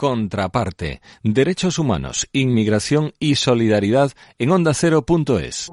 Contraparte. Derechos humanos, inmigración y solidaridad en OndaCero.es.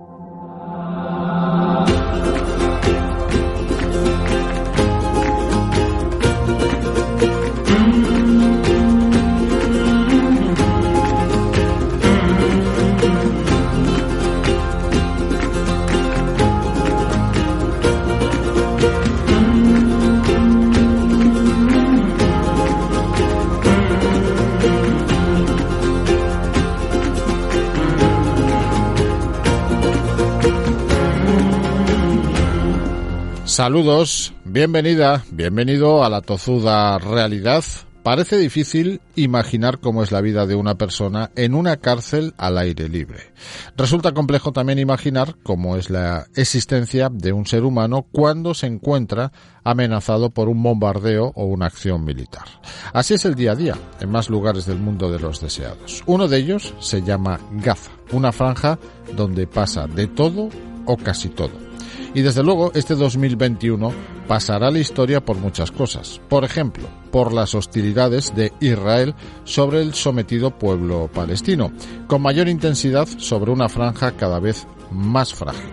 Saludos, bienvenido a la tozuda realidad. Parece difícil imaginar cómo es la vida de una persona en una cárcel al aire libre. Resulta complejo también imaginar cómo es la existencia de un ser humano cuando se encuentra amenazado por un bombardeo o una acción militar. Así es el día a día en más lugares del mundo de los deseados. Uno de ellos se llama Gaza, una franja donde pasa de todo o casi todo. Y desde luego este 2021 pasará a la historia por muchas cosas. Por ejemplo, por las hostilidades de Israel sobre el sometido pueblo palestino, con mayor intensidad sobre una franja cada vez más frágil.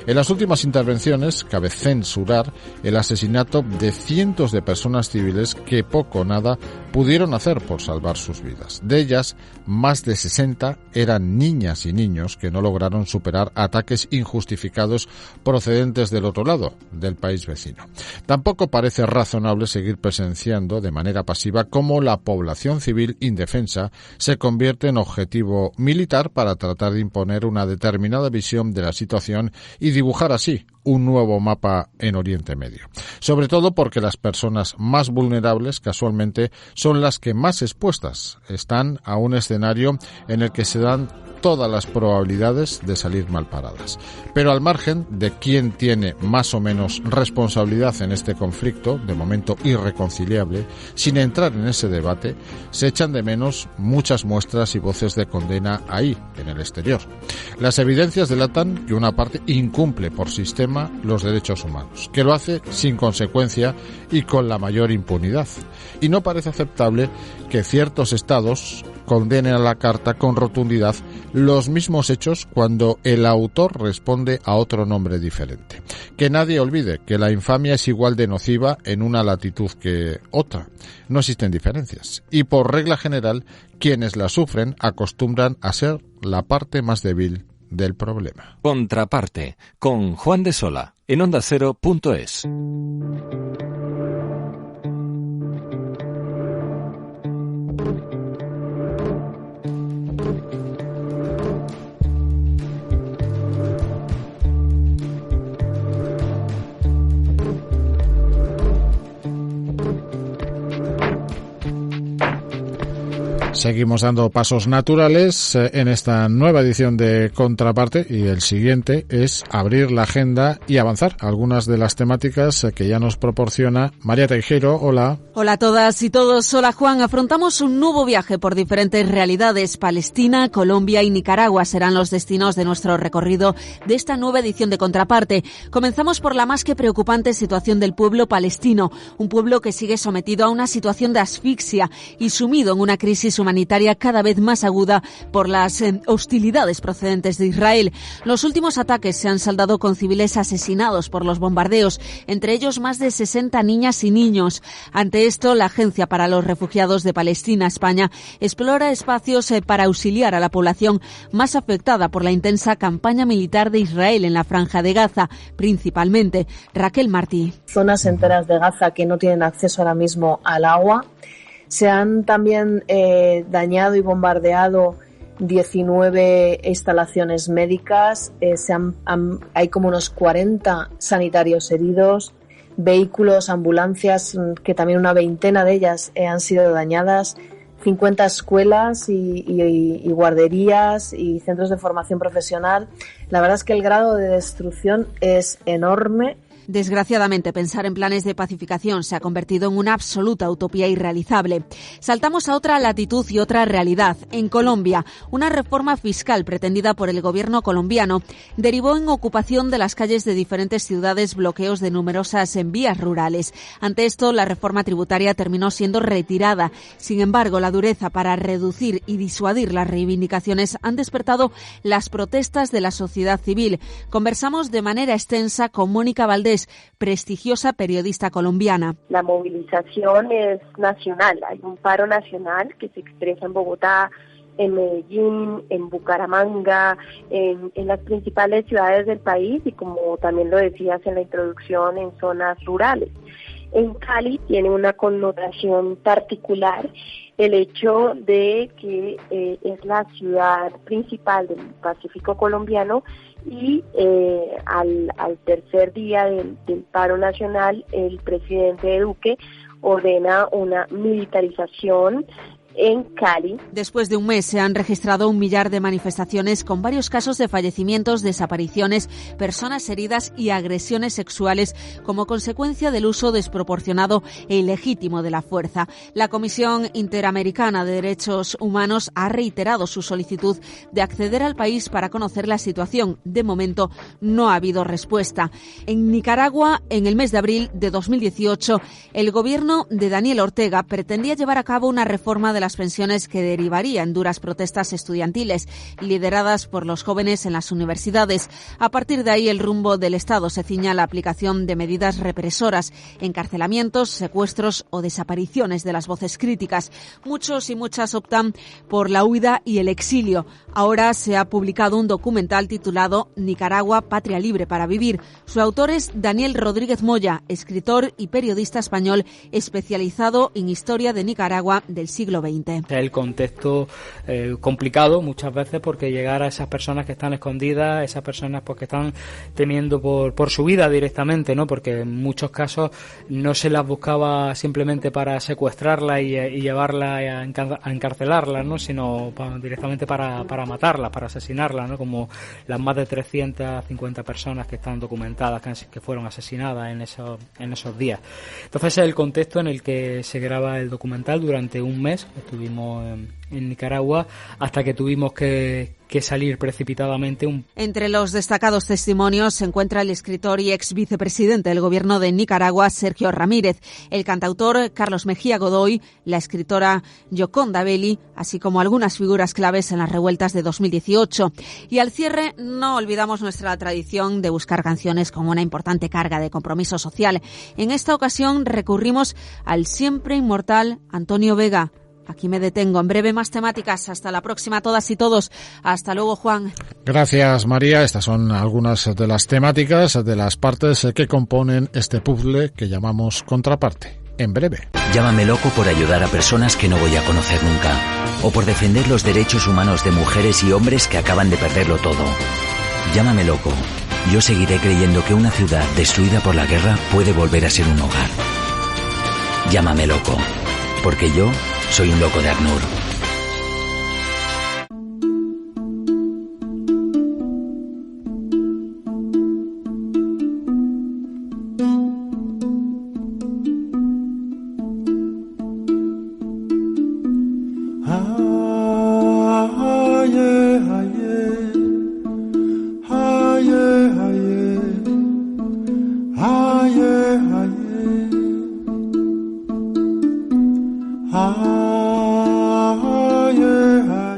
En las últimas intervenciones cabe censurar el asesinato de cientos de personas civiles que poco o nada pudieron hacer por salvar sus vidas. De ellas, más de 60 eran niñas y niños que no lograron superar ataques injustificados procedentes del otro lado, del país vecino. Tampoco parece razonable seguir presenciando de manera pasiva cómo la población civil indefensa se convierte en objetivo militar para tratar de imponer una determinada visión de la situación y dibujar así un nuevo mapa en Oriente Medio. Sobre todo porque las personas más vulnerables, casualmente, son las que más expuestas están a un escenario en el que se dan todas las probabilidades de salir mal paradas. Pero al margen de quién tiene más o menos responsabilidad en este conflicto, de momento irreconciliable, sin entrar en ese debate, se echan de menos muchas muestras y voces de condena ahí, en el exterior. Las evidencias delatan que una parte incumple por sistema los derechos humanos, que lo hace sin consecuencia y con la mayor impunidad. Y no parece aceptable que ciertos estados condenen a la carta con rotundidad los mismos hechos cuando el autor responde a otro nombre diferente. Que nadie olvide que la infamia es igual de nociva en una latitud que otra. No existen diferencias. Y por regla general, quienes la sufren acostumbran a ser la parte más débil del problema. Contraparte, con Juan de Sola, en OndaCero.es. Seguimos dando pasos naturales en esta nueva edición de Contraparte y el siguiente es abrir la agenda y avanzar algunas de las temáticas que ya nos proporciona María Teijeiro. Hola. Hola a todas y todos. Hola Juan. Afrontamos un nuevo viaje por diferentes realidades. Palestina, Colombia y Nicaragua serán los destinos de nuestro recorrido de esta nueva edición de Contraparte. Comenzamos por la más que preocupante situación del pueblo palestino, un pueblo que sigue sometido a una situación de asfixia y sumido en una crisis humanitaria cada vez más aguda por las hostilidades procedentes de Israel. Los últimos ataques se han saldado con civiles asesinados por los bombardeos, entre ellos más de 60 niñas y niños. Ante esto, la Agencia para los Refugiados de Palestina, España, explora espacios para auxiliar a la población más afectada por la intensa campaña militar de Israel en la Franja de Gaza, principalmente. Raquel Martí. Zonas enteras de Gaza que no tienen acceso ahora mismo al agua. Se han también dañado y bombardeado 19 instalaciones médicas, hay como unos 40 sanitarios heridos, vehículos, ambulancias, que también una veintena de ellas han sido dañadas, 50 escuelas y guarderías y centros de formación profesional. La verdad es que el grado de destrucción es enorme. Desgraciadamente, pensar en planes de pacificación se ha convertido en una absoluta utopía irrealizable. Saltamos a otra latitud y otra realidad. En Colombia, una reforma fiscal pretendida por el gobierno colombiano derivó en ocupación de las calles de diferentes ciudades, bloqueos de numerosas vías rurales. Ante esto, la reforma tributaria terminó siendo retirada. Sin embargo, la dureza para reducir y disuadir las reivindicaciones han despertado las protestas de la sociedad civil. Conversamos de manera extensa con Mónica Valdés, prestigiosa periodista colombiana. La movilización es nacional, hay un paro nacional que se expresa en Bogotá, en Medellín, en Bucaramanga, en las principales ciudades del país y, como también lo decías en la introducción, en zonas rurales. En Cali tiene una connotación particular el hecho de que es la ciudad principal del Pacífico colombiano y al tercer día del paro nacional, el presidente Duque ordena una militarización en Cali. Después de un mes se han registrado 1 millar de manifestaciones con varios casos de fallecimientos, desapariciones, personas heridas y agresiones sexuales como consecuencia del uso desproporcionado e ilegítimo de la fuerza. La Comisión Interamericana de Derechos Humanos ha reiterado su solicitud de acceder al país para conocer la situación. De momento no ha habido respuesta. En Nicaragua, en el mes de abril de 2018, el gobierno de Daniel Ortega pretendía llevar a cabo una reforma de las pensiones que derivaría en duras protestas estudiantiles lideradas por los jóvenes en las universidades. A partir de ahí, el rumbo del Estado se ciña a la aplicación de medidas represoras, encarcelamientos, secuestros o desapariciones de las voces críticas. Muchos y muchas optan por la huida y el exilio. Ahora se ha publicado un documental titulado Nicaragua, Patria Libre para Vivir. Su autor es Daniel Rodríguez Moya, escritor y periodista español especializado en historia de Nicaragua del siglo XX. El contexto complicado muchas veces, porque llegar a esas personas que están escondidas, esas personas pues que están temiendo por su vida directamente, ¿no? Porque en muchos casos no se las buscaba simplemente para secuestrarla y llevarla a encarcelarla, ¿no? Sino directamente para matarla, para asesinarla, ¿no? Como las más de 350 personas que están documentadas que fueron asesinadas en esos días. Entonces es el contexto en el que se graba el documental. Durante un mes estuvimos en Nicaragua hasta que tuvimos que salir precipitadamente. Entre los destacados testimonios se encuentra el escritor y ex vicepresidente del gobierno de Nicaragua, Sergio Ramírez, el cantautor Carlos Mejía Godoy, la escritora Yoconda Belli, así como algunas figuras claves en las revueltas de 2018. Y al cierre no olvidamos nuestra tradición de buscar canciones con una importante carga de compromiso social. En esta ocasión recurrimos al siempre inmortal Antonio Vega. Aquí me detengo. En breve más temáticas. Hasta la próxima, todas y todos. Hasta luego, Juan. Gracias, María. Estas son algunas de las temáticas, de las partes que componen este puzzle que llamamos Contraparte. En breve. Llámame loco por ayudar a personas que no voy a conocer nunca. O por defender los derechos humanos de mujeres y hombres que acaban de perderlo todo. Llámame loco. Yo seguiré creyendo que una ciudad destruida por la guerra puede volver a ser un hogar. Llámame loco. Porque yo soy un loco de ACNUR.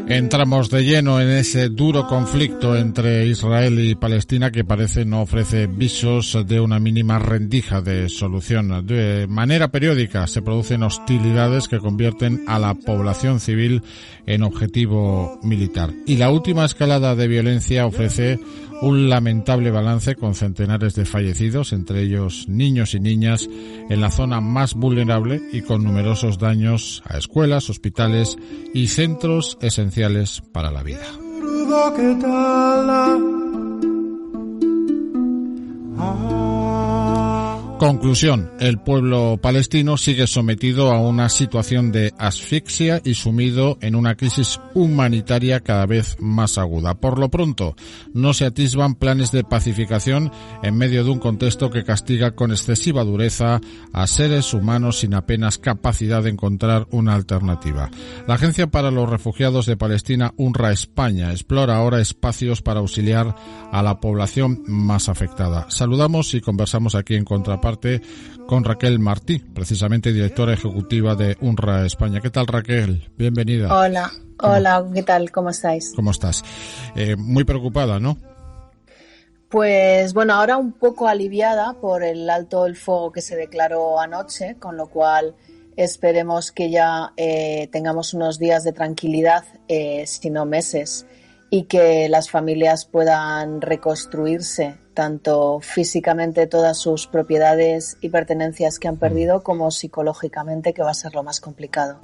Entramos de lleno en ese duro conflicto entre Israel y Palestina que parece no ofrece visos de una mínima rendija de solución. De manera periódica se producen hostilidades que convierten a la población civil en objetivo militar. Y la última escalada de violencia ofrece un lamentable balance con centenares de fallecidos, entre ellos niños y niñas, en la zona más vulnerable y con numerosos daños a escuelas, hospitales y centros esenciales para la vida. Conclusión, el pueblo palestino sigue sometido a una situación de asfixia y sumido en una crisis humanitaria cada vez más aguda. Por lo pronto, no se atisban planes de pacificación en medio de un contexto que castiga con excesiva dureza a seres humanos sin apenas capacidad de encontrar una alternativa. La Agencia para los Refugiados de Palestina, UNRWA España, explora ahora espacios para auxiliar a la población más afectada. Saludamos y conversamos aquí en Contraparte con Raquel Martí, precisamente directora ejecutiva de UNRWA España. ¿Qué tal, Raquel? Bienvenida. Hola, ¿qué tal? ¿Cómo estáis? ¿Cómo estás? Muy preocupada, ¿no? Pues bueno, ahora un poco aliviada por el alto el fuego que se declaró anoche, con lo cual esperemos que ya tengamos unos días de tranquilidad, si no meses, y que las familias puedan reconstruirse tanto físicamente todas sus propiedades y pertenencias que han perdido, como psicológicamente, que va a ser lo más complicado.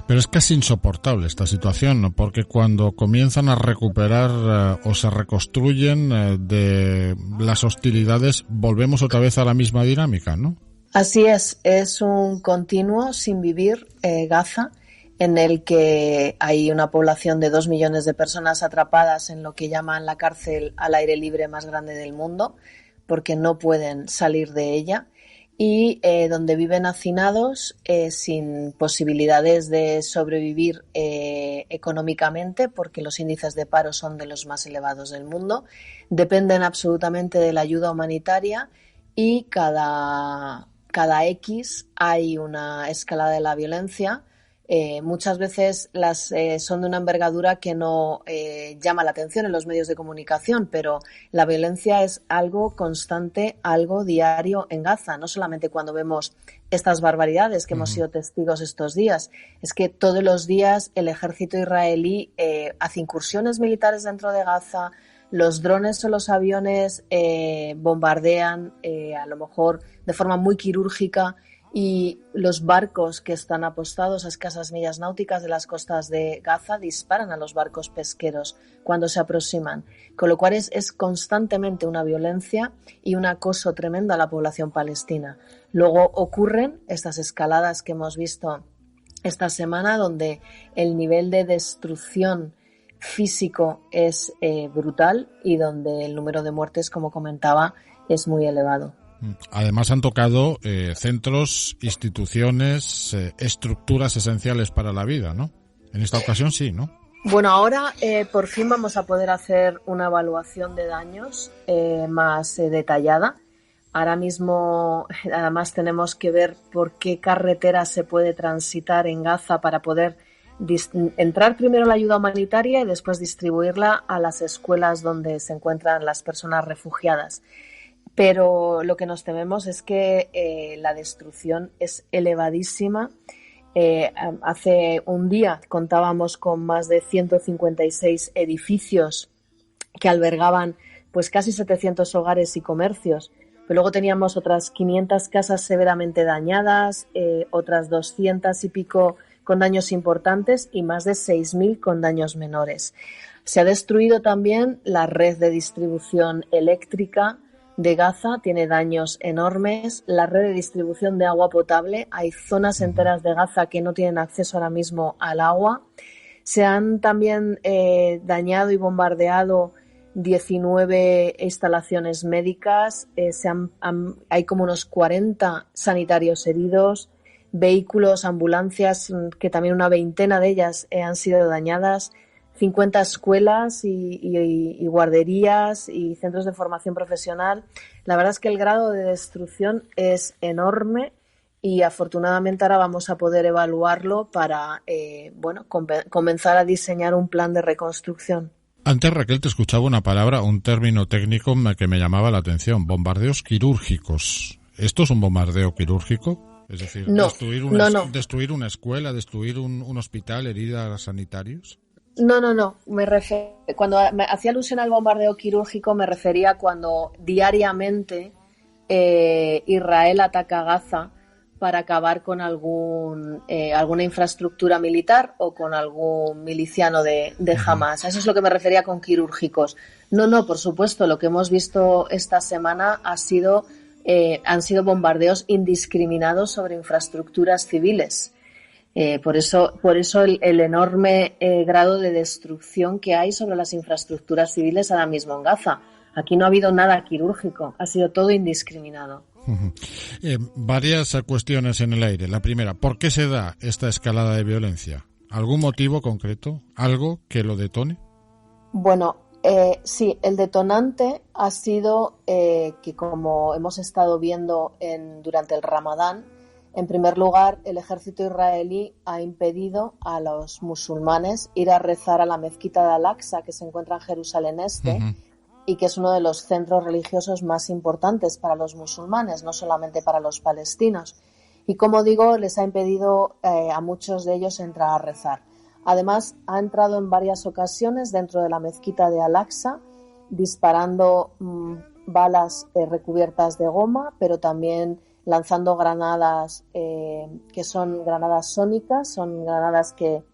Pero es casi insoportable esta situación, ¿no? Porque cuando comienzan a recuperar o se reconstruyen de las hostilidades, volvemos otra vez a la misma dinámica, ¿no? Así es un continuo sin vivir Gaza, en el que hay una población de 2 millones de personas atrapadas en lo que llaman la cárcel al aire libre más grande del mundo, porque no pueden salir de ella, y donde viven hacinados sin posibilidades de sobrevivir económicamente, porque los índices de paro son de los más elevados del mundo, dependen absolutamente de la ayuda humanitaria, y cada X hay una escalada de la violencia. Muchas veces son de una envergadura que no llama la atención en los medios de comunicación, pero la violencia es algo constante, algo diario en Gaza. No solamente cuando vemos estas barbaridades que hemos sido testigos estos días, es que todos los días el ejército israelí hace incursiones militares dentro de Gaza, los drones o los aviones bombardean a lo mejor de forma muy quirúrgica, y los barcos que están apostados a escasas millas náuticas de las costas de Gaza disparan a los barcos pesqueros cuando se aproximan, con lo cual es constantemente una violencia y un acoso tremendo a la población palestina. Luego ocurren estas escaladas que hemos visto esta semana, donde el nivel de destrucción físico es brutal y donde el número de muertes, como comentaba, es muy elevado. Además han tocado centros, instituciones, estructuras esenciales para la vida, ¿no? En esta ocasión sí, ¿no? Bueno, ahora por fin vamos a poder hacer una evaluación de daños más detallada. Ahora mismo, además, tenemos que ver por qué carretera se puede transitar en Gaza para poder entrar primero la ayuda humanitaria y después distribuirla a las escuelas donde se encuentran las personas refugiadas. Pero lo que nos tememos es que la destrucción es elevadísima. Hace un día contábamos con más de 156 edificios que albergaban pues casi 700 hogares y comercios. Pero luego teníamos otras 500 casas severamente dañadas, otras 200 y pico con daños importantes y más de 6.000 con daños menores. Se ha destruido también la red de distribución eléctrica de Gaza, tiene daños enormes. La red de distribución de agua potable, hay zonas enteras de Gaza que no tienen acceso ahora mismo al agua. Se han también dañado y bombardeado 19 instalaciones médicas, hay como unos 40 sanitarios heridos, vehículos, ambulancias, que también una veintena de ellas han sido dañadas, 50 escuelas y guarderías y centros de formación profesional. La verdad es que el grado de destrucción es enorme y afortunadamente ahora vamos a poder evaluarlo para comenzar a diseñar un plan de reconstrucción. Antes, Raquel, te escuchaba una palabra, un término técnico que me llamaba la atención, bombardeos quirúrgicos. ¿Esto es un bombardeo quirúrgico? Es decir, destruir una escuela, destruir un hospital, heridas sanitarios. No. Cuando me hacía alusión al bombardeo quirúrgico me refería cuando diariamente Israel ataca Gaza para acabar con alguna infraestructura militar o con algún miliciano de Hamas. Eso es lo que me refería con quirúrgicos. No, por supuesto, lo que hemos visto esta semana ha sido han sido bombardeos indiscriminados sobre infraestructuras civiles. Por eso el enorme grado de destrucción que hay sobre las infraestructuras civiles ahora mismo en Gaza. Aquí no ha habido nada quirúrgico, ha sido todo indiscriminado. Varias cuestiones en el aire. La primera, ¿por qué se da esta escalada de violencia? ¿Algún motivo concreto? ¿Algo que lo detone? Bueno, sí, el detonante ha sido que, como hemos estado viendo durante el Ramadán, en primer lugar, el ejército israelí ha impedido a los musulmanes ir a rezar a la mezquita de Al-Aqsa, que se encuentra en Jerusalén Este, y que es uno de los centros religiosos más importantes para los musulmanes, no solamente para los palestinos. Y como digo, les ha impedido a muchos de ellos entrar a rezar. Además, ha entrado en varias ocasiones dentro de la mezquita de Al-Aqsa, disparando balas recubiertas de goma, pero también lanzando granadas que son granadas sónicas, son granadas que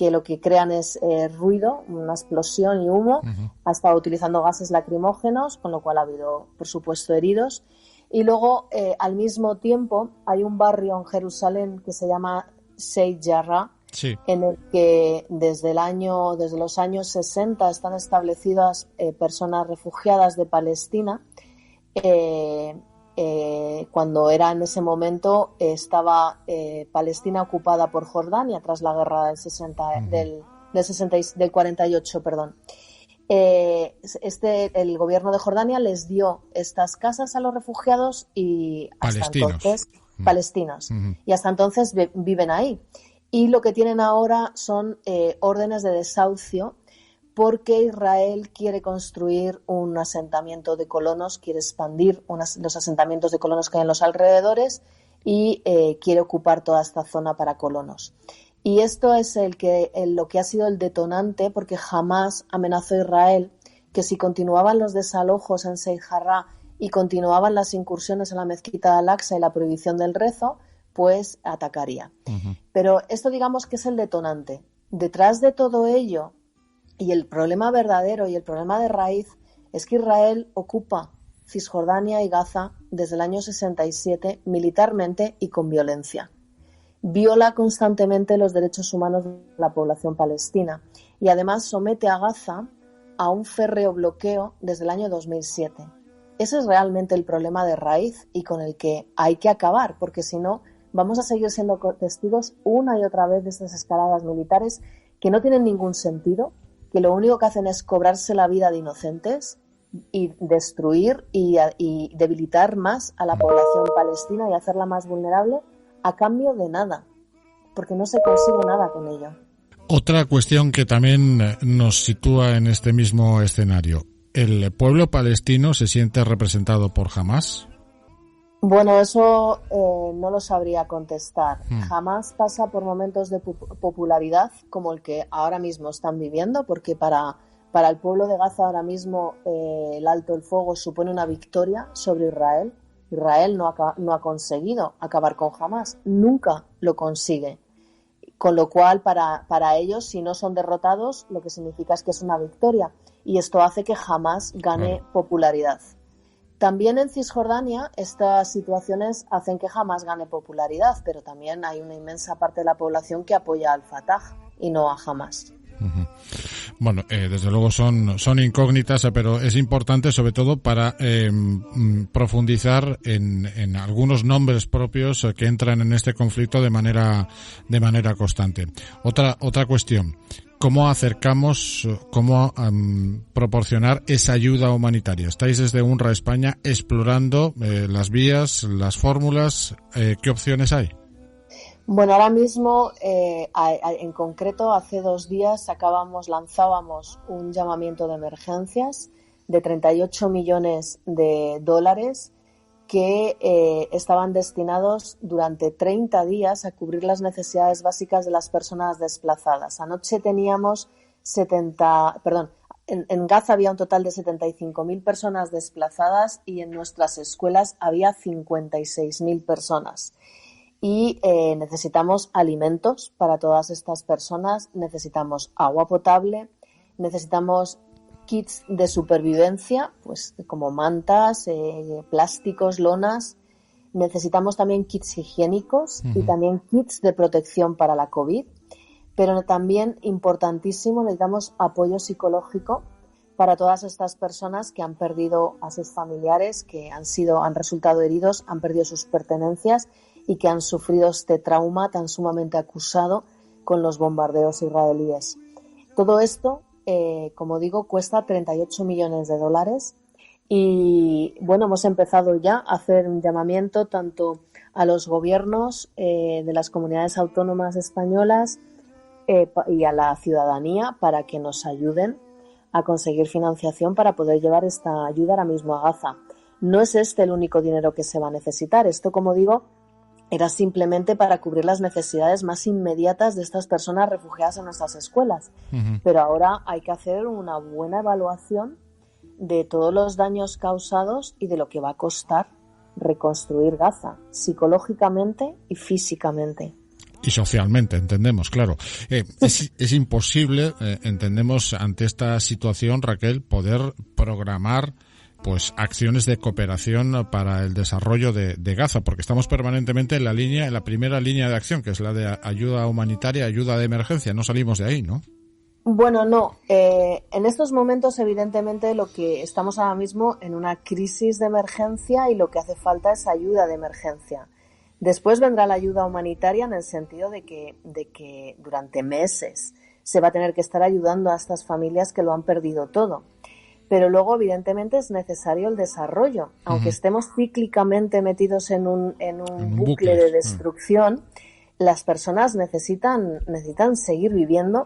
lo que crean es ruido, una explosión y humo. Ha estado utilizando gases lacrimógenos, con lo cual ha habido, por supuesto, heridos. Y luego, al mismo tiempo, hay un barrio en Jerusalén que se llama Sheikh Jarrah, sí, en el que desde los años 60 están establecidas personas refugiadas de Palestina. Cuando era en ese momento estaba Palestina ocupada por Jordania tras la guerra del 48, perdón. El gobierno de Jordania les dio estas casas a los refugiados y hasta entonces palestinos, y hasta entonces viven ahí. Y lo que tienen ahora son órdenes de desahucio, porque Israel quiere construir un asentamiento de colonos, quiere expandir los asentamientos de colonos que hay en los alrededores y quiere ocupar toda esta zona para colonos. Y esto es lo que ha sido el detonante, porque jamás amenazó a Israel que si continuaban los desalojos en Sheikh Jarrah y continuaban las incursiones en la mezquita de Al-Aqsa y la prohibición del rezo, pues atacaría. Pero esto, digamos, que es el detonante. Detrás de todo ello, y el problema verdadero y el problema de raíz, es que Israel ocupa Cisjordania y Gaza desde el año 67 militarmente y con violencia. Viola constantemente los derechos humanos de la población palestina y además somete a Gaza a un férreo bloqueo desde el año 2007. Ese es realmente el problema de raíz y con el que hay que acabar, porque si no vamos a seguir siendo testigos una y otra vez de estas escaladas militares que no tienen ningún sentido, que lo único que hacen es cobrarse la vida de inocentes y destruir y debilitar más a la población palestina y hacerla más vulnerable a cambio de nada, porque no se consigue nada con ello. Otra cuestión que también nos sitúa en este mismo escenario. ¿El pueblo palestino se siente representado por Hamás? Bueno, eso no lo sabría contestar. Hamás pasa por momentos de popularidad como el que ahora mismo están viviendo, porque para el pueblo de Gaza ahora mismo el alto el fuego supone una victoria sobre Israel. Israel no ha conseguido acabar con Hamás, nunca lo consigue. Con lo cual, para ellos, si no son derrotados, lo que significa es que es una victoria. Y esto hace que Hamás gane popularidad. También en Cisjordania estas situaciones hacen que Hamás gane popularidad, pero también hay una inmensa parte de la población que apoya al Fatah y no a Hamás. Bueno, desde luego son incógnitas, pero es importante sobre todo para profundizar en algunos nombres propios que entran en este conflicto de manera constante. Otra cuestión. ¿Cómo proporcionar esa ayuda humanitaria? Estáis desde UNRWA España explorando las vías, las fórmulas. ¿Qué opciones hay? Bueno, ahora mismo, en concreto, hace 2 días lanzábamos un llamamiento de emergencias de 38 millones de dólares que estaban destinados durante 30 días a cubrir las necesidades básicas de las personas desplazadas. Anoche teníamos en Gaza había un total de 75.000 personas desplazadas y en nuestras escuelas había 56.000 personas. Y necesitamos alimentos para todas estas personas, necesitamos agua potable, necesitamos kits de supervivencia, pues como mantas, plásticos, lonas. Necesitamos también kits higiénicos y también kits de protección para la COVID. Pero también, importantísimo, necesitamos apoyo psicológico para todas estas personas que han perdido a sus familiares, que han resultado heridos, han perdido sus pertenencias y que han sufrido este trauma tan sumamente acusado con los bombardeos israelíes. Todo esto, como digo, cuesta $38 millones y, bueno, hemos empezado ya a hacer un llamamiento tanto a los gobiernos de las comunidades autónomas españolas y a la ciudadanía para que nos ayuden a conseguir financiación para poder llevar esta ayuda ahora mismo a Gaza. No es este el único dinero que se va a necesitar. Esto, como digo, era simplemente para cubrir las necesidades más inmediatas de estas personas refugiadas en nuestras escuelas. Pero ahora hay que hacer una buena evaluación de todos los daños causados y de lo que va a costar reconstruir Gaza, psicológicamente y físicamente. Y socialmente, entendemos, claro. Es imposible, entendemos, ante esta situación, Raquel, poder programar pues acciones de cooperación para el desarrollo de Gaza, porque estamos permanentemente en la primera línea de acción, que es la de ayuda humanitaria, ayuda de emergencia. No salimos de ahí, ¿no? Bueno, no. En estos momentos, evidentemente, lo que estamos ahora mismo en una crisis de emergencia y lo que hace falta es ayuda de emergencia. Después vendrá la ayuda humanitaria en el sentido de que durante meses se va a tener que estar ayudando a estas familias que lo han perdido todo. Pero luego, evidentemente, es necesario el desarrollo. Aunque estemos cíclicamente metidos en un bucle de destrucción, las personas necesitan seguir viviendo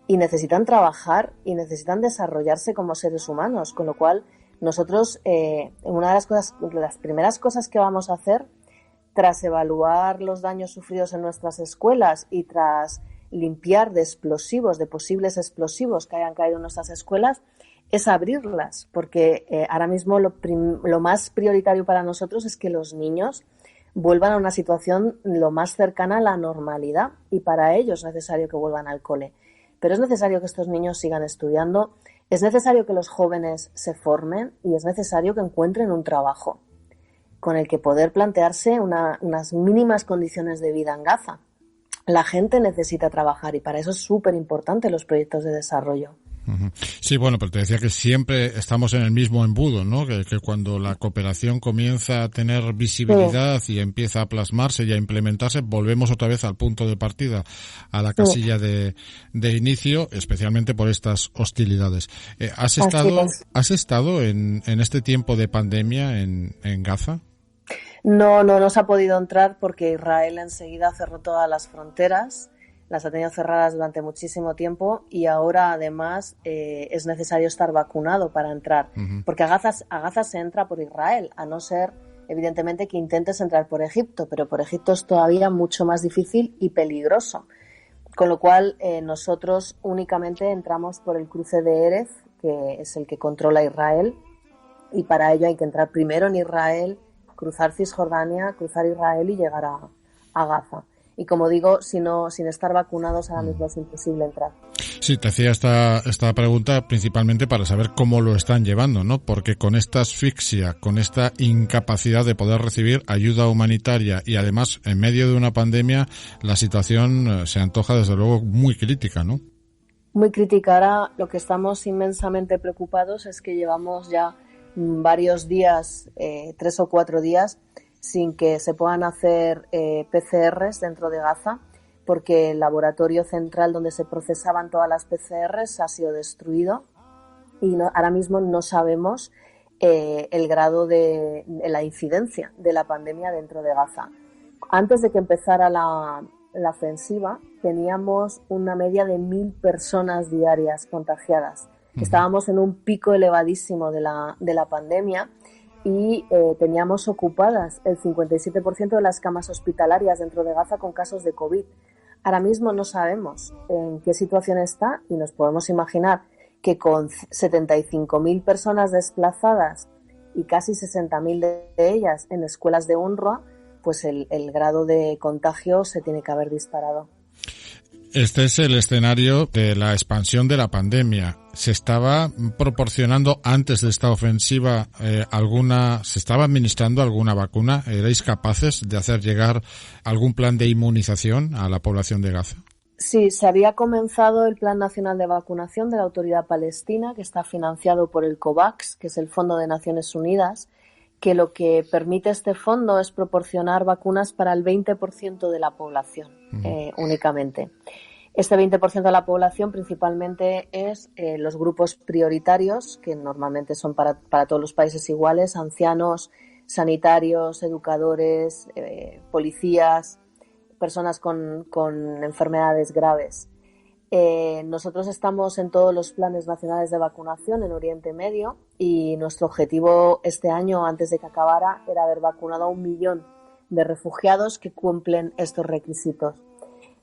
y necesitan trabajar y necesitan desarrollarse como seres humanos. Con lo cual, nosotros, una de las primeras cosas que vamos a hacer, tras evaluar los daños sufridos en nuestras escuelas y tras limpiar de posibles explosivos que hayan caído en nuestras escuelas, es abrirlas, porque ahora mismo lo más prioritario para nosotros es que los niños vuelvan a una situación lo más cercana a la normalidad, y para ello es necesario que vuelvan al cole. Pero es necesario que estos niños sigan estudiando, es necesario que los jóvenes se formen y es necesario que encuentren un trabajo con el que poder plantearse unas mínimas condiciones de vida en Gaza. La gente necesita trabajar y para eso es súper importante los proyectos de desarrollo. Sí, bueno, pero te decía que siempre estamos en el mismo embudo, ¿no? Que cuando la cooperación comienza a tener visibilidad y empieza a plasmarse y a implementarse, volvemos otra vez al punto de partida, a la casilla de inicio, especialmente por estas hostilidades. ¿Has estado en este tiempo de pandemia en Gaza? No se ha podido entrar porque Israel enseguida cerró todas las fronteras, las ha tenido cerradas durante muchísimo tiempo y ahora además es necesario estar vacunado para entrar, porque a Gaza se entra por Israel, a no ser evidentemente que intentes entrar por Egipto, pero por Egipto es todavía mucho más difícil y peligroso, con lo cual nosotros únicamente entramos por el cruce de Erez, que es el que controla Israel, y para ello hay que entrar primero en Israel, cruzar Cisjordania, cruzar Israel y llegar a Gaza. Y como digo, sin estar vacunados ahora mismo es imposible entrar. Sí, te hacía esta pregunta principalmente para saber cómo lo están llevando, ¿no? Porque con esta asfixia, con esta incapacidad de poder recibir ayuda humanitaria y además en medio de una pandemia, la situación se antoja desde luego muy crítica, ¿no? Muy crítica. Ahora lo que estamos inmensamente preocupados es que llevamos ya varios días, 3 o 4 días, sin que se puedan hacer PCRs dentro de Gaza, porque el laboratorio central donde se procesaban todas las PCRs ha sido destruido y ahora mismo no sabemos el grado de la incidencia de la pandemia dentro de Gaza. Antes de que empezara la ofensiva, teníamos una media de 1.000 personas diarias contagiadas. Estábamos en un pico elevadísimo de la pandemia y teníamos ocupadas el 57% de las camas hospitalarias dentro de Gaza con casos de COVID. Ahora mismo no sabemos en qué situación está y nos podemos imaginar que con 75.000 personas desplazadas y casi 60.000 de ellas en escuelas de UNRWA, pues el grado de contagio se tiene que haber disparado. Este es el escenario de la expansión de la pandemia. ¿Se estaba proporcionando antes de esta ofensiva se estaba administrando alguna vacuna? ¿Erais capaces de hacer llegar algún plan de inmunización a la población de Gaza? Sí, se había comenzado el Plan Nacional de Vacunación de la Autoridad Palestina, que está financiado por el COVAX, que es el Fondo de Naciones Unidas, que lo que permite este fondo es proporcionar vacunas para el 20% de la población únicamente. Este 20% de la población principalmente es los grupos prioritarios, que normalmente son para todos los países iguales: ancianos, sanitarios, educadores, policías, personas con enfermedades graves. Nosotros estamos en todos los planes nacionales de vacunación en Oriente Medio y nuestro objetivo este año, antes de que acabara, era haber vacunado a 1 millón de refugiados que cumplen estos requisitos.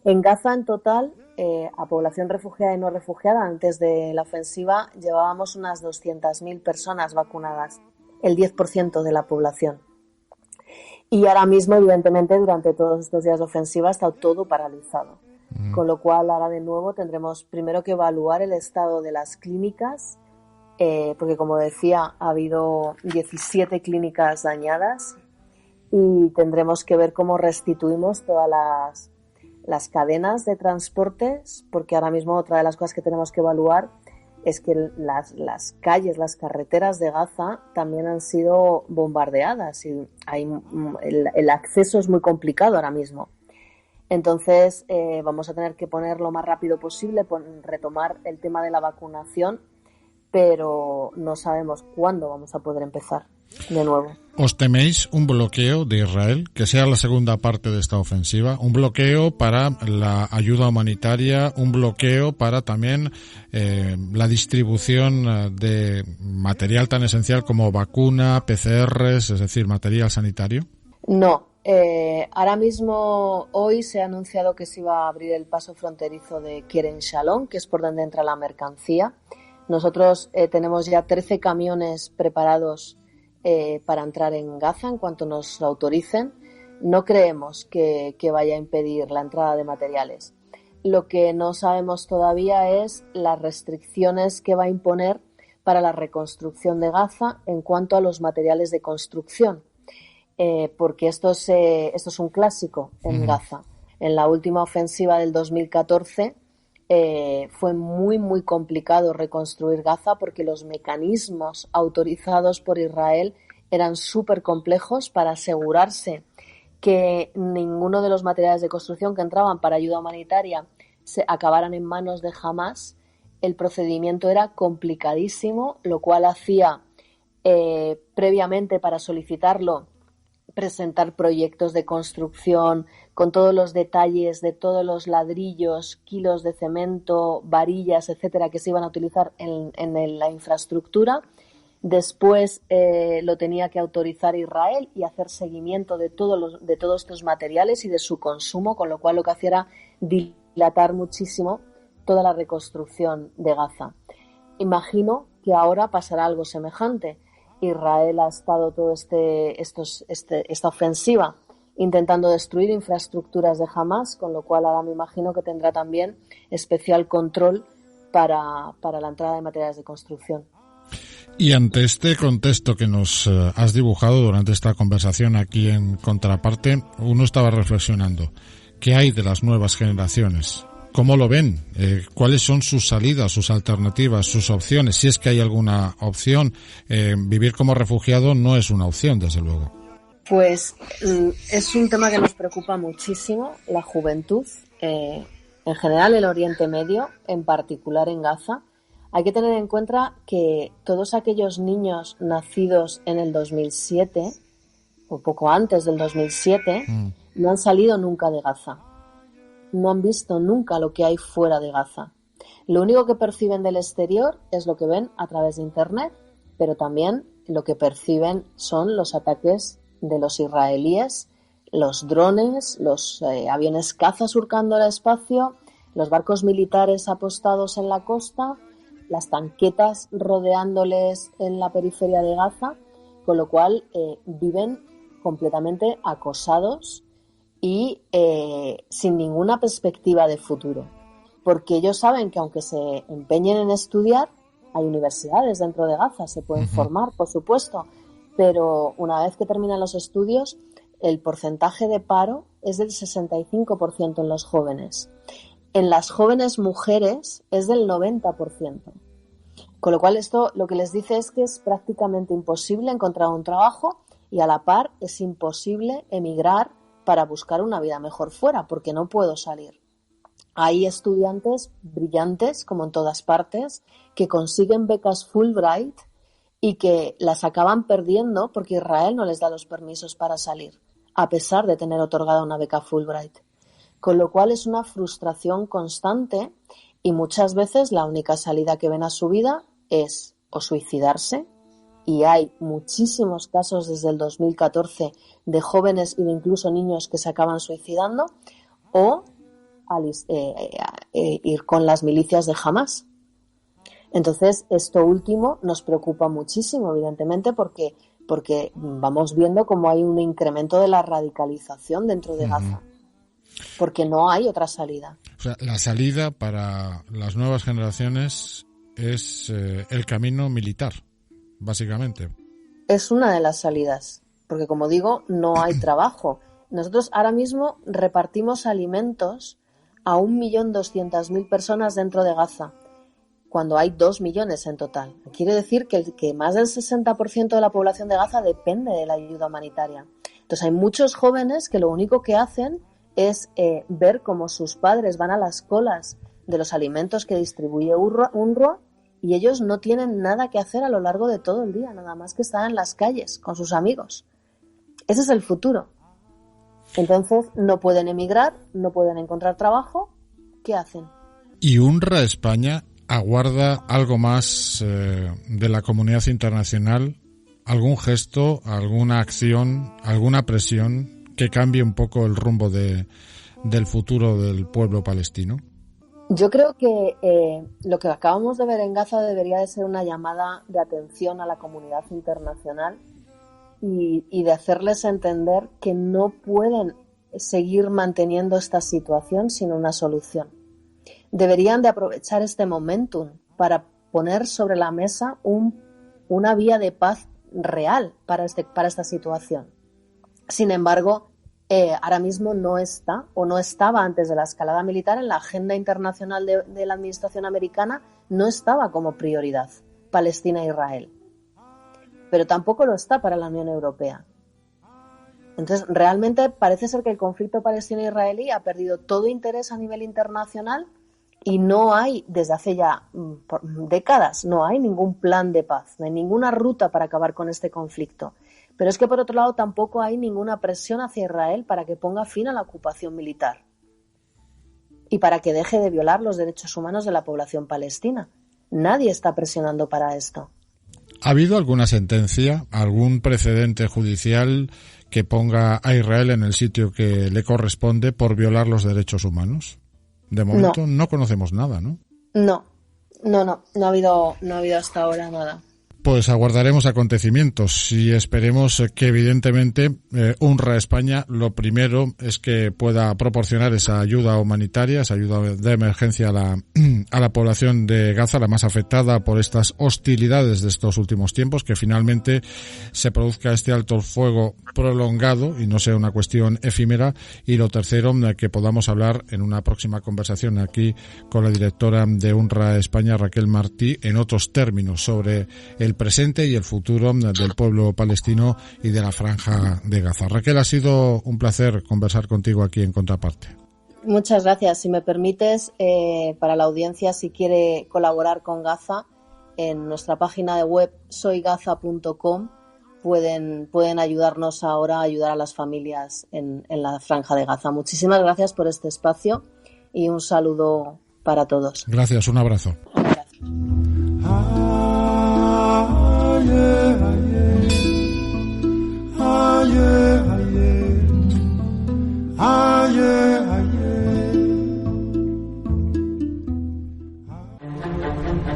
En Gaza, en total, a población refugiada y no refugiada, antes de la ofensiva, llevábamos unas 200.000 personas vacunadas, el 10% de la población. Y ahora mismo, evidentemente, durante todos estos días de ofensiva ha estado todo paralizado. Con lo cual, ahora de nuevo tendremos primero que evaluar el estado de las clínicas, porque, como decía, ha habido 17 clínicas dañadas y tendremos que ver cómo restituimos todas las cadenas de transportes, porque ahora mismo otra de las cosas que tenemos que evaluar es que las calles, las carreteras de Gaza también han sido bombardeadas y el acceso es muy complicado ahora mismo. Entonces vamos a tener que poner lo más rápido posible, retomar el tema de la vacunación, pero no sabemos cuándo vamos a poder empezar de nuevo. ¿Os teméis un bloqueo de Israel, que sea la segunda parte de esta ofensiva? Un bloqueo para la ayuda humanitaria, un bloqueo para también la distribución de material tan esencial como vacuna, PCRs, es decir, material sanitario. No. Ahora mismo, hoy se ha anunciado que se iba a abrir el paso fronterizo de Kerem Shalom, que es por donde entra la mercancía. Nosotros tenemos ya 13 camiones preparados para entrar en Gaza en cuanto nos lo autoricen. No creemos que vaya a impedir la entrada de materiales. Lo que no sabemos todavía es las restricciones que va a imponer para la reconstrucción de Gaza en cuanto a los materiales de construcción. Porque esto es un clásico en Gaza. En la última ofensiva del 2014 fue muy, muy complicado reconstruir Gaza porque los mecanismos autorizados por Israel eran súper complejos para asegurarse que ninguno de los materiales de construcción que entraban para ayuda humanitaria se acabaran en manos de Hamás. El procedimiento era complicadísimo, lo cual hacía previamente para solicitarlo presentar proyectos de construcción con todos los detalles de todos los ladrillos, kilos de cemento, varillas, etcétera, que se iban a utilizar en la infraestructura. Después lo tenía que autorizar Israel y hacer seguimiento de todos estos materiales y de su consumo, con lo cual lo que hacía era dilatar muchísimo toda la reconstrucción de Gaza. Imagino que ahora pasará algo semejante. Israel ha estado esta ofensiva intentando destruir infraestructuras de Hamás, con lo cual ahora me imagino que tendrá también especial control para la entrada de materiales de construcción. Y ante este contexto que nos has dibujado durante esta conversación aquí en Contraparte, uno estaba reflexionando, ¿qué hay de las nuevas generaciones? ¿Cómo lo ven? ¿Cuáles son sus salidas, sus alternativas, sus opciones? Si es que hay alguna opción. Vivir como refugiado no es una opción, desde luego. Pues es un tema que nos preocupa muchísimo, la juventud, en general el Oriente Medio, en particular en Gaza. Hay que tener en cuenta que todos aquellos niños nacidos en el 2007, o poco antes del 2007, no han salido nunca de Gaza. No han visto nunca lo que hay fuera de Gaza. Lo único que perciben del exterior es lo que ven a través de Internet, pero también lo que perciben son los ataques de los israelíes, los drones, los aviones caza surcando el espacio, los barcos militares apostados en la costa, las tanquetas rodeándoles en la periferia de Gaza, con lo cual viven completamente acosados y sin ninguna perspectiva de futuro. porque ellos saben que aunque se empeñen en estudiar, hay universidades dentro de Gaza, se pueden formar, por supuesto, pero una vez que terminan los estudios, el porcentaje de paro es del 65% en los jóvenes. En las jóvenes mujeres es del 90%. Con lo cual esto lo que les dice es que es prácticamente imposible encontrar un trabajo y a la par es imposible emigrar para buscar una vida mejor fuera, porque no puedo salir. Hay estudiantes brillantes, como en todas partes, que consiguen becas Fulbright y que las acaban perdiendo porque Israel no les da los permisos para salir, a pesar de tener otorgada una beca Fulbright. Con lo cual es una frustración constante y muchas veces la única salida que ven a su vida es o suicidarse, y hay muchísimos casos desde el 2014 de jóvenes y de incluso niños que se acaban suicidando, o ir con las milicias de Hamás. Entonces, esto último nos preocupa muchísimo, evidentemente, porque vamos viendo cómo hay un incremento de la radicalización dentro de Gaza, porque no hay otra salida. O sea, la salida para las nuevas generaciones es el camino militar, básicamente. Es una de las salidas, porque como digo, no hay trabajo. Nosotros ahora mismo repartimos alimentos a 1.200.000 personas dentro de Gaza, cuando hay 2 millones en total. Quiere decir que más del 60% de la población de Gaza depende de la ayuda humanitaria. Entonces hay muchos jóvenes que lo único que hacen es ver cómo sus padres van a las colas de los alimentos que distribuye UNRWA y ellos no tienen nada que hacer a lo largo de todo el día, nada más que estar en las calles con sus amigos. Ese es el futuro. Entonces no pueden emigrar, no pueden encontrar trabajo. ¿Qué hacen? ¿Y UNRWA España aguarda algo más de la comunidad internacional? ¿Algún gesto, alguna acción, alguna presión que cambie un poco el rumbo del futuro del pueblo palestino? Yo creo que lo que acabamos de ver en Gaza debería de ser una llamada de atención a la comunidad internacional y de hacerles entender que no pueden seguir manteniendo esta situación sin una solución. Deberían de aprovechar este momentum para poner sobre la mesa una vía de paz real para esta situación. Sin embargo, ahora mismo no está o no estaba antes de la escalada militar en la agenda internacional de la administración americana, no estaba como prioridad Palestina e Israel. Pero tampoco lo está para la Unión Europea. Entonces, realmente parece ser que el conflicto palestino-israelí ha perdido todo interés a nivel internacional y no hay, desde hace ya décadas, no hay ningún plan de paz, no hay ninguna ruta para acabar con este conflicto. Pero es que, por otro lado, tampoco hay ninguna presión hacia Israel para que ponga fin a la ocupación militar y para que deje de violar los derechos humanos de la población palestina. Nadie está presionando para esto. ¿Ha habido alguna sentencia, algún precedente judicial que ponga a Israel en el sitio que le corresponde por violar los derechos humanos? De momento no conocemos nada, ¿no? No ha habido hasta ahora nada. Pues aguardaremos acontecimientos y esperemos que evidentemente UNRWA España lo primero es que pueda proporcionar esa ayuda humanitaria, esa ayuda de emergencia a la población de Gaza, la más afectada por estas hostilidades de estos últimos tiempos, que finalmente se produzca este alto el fuego prolongado y no sea una cuestión efímera. Y lo tercero, que podamos hablar en una próxima conversación aquí con la directora de UNRWA España, Raquel Martí, en otros términos sobre el presente y el futuro del pueblo palestino y de la Franja de Gaza. Raquel, ha sido un placer conversar contigo aquí en Contraparte. Muchas gracias. Si me permites, para la audiencia, si quiere colaborar con Gaza, en nuestra página de web soygaza.com pueden ayudarnos ahora a ayudar a las familias en la Franja de Gaza. Muchísimas gracias por este espacio y un saludo para todos. Gracias, un abrazo.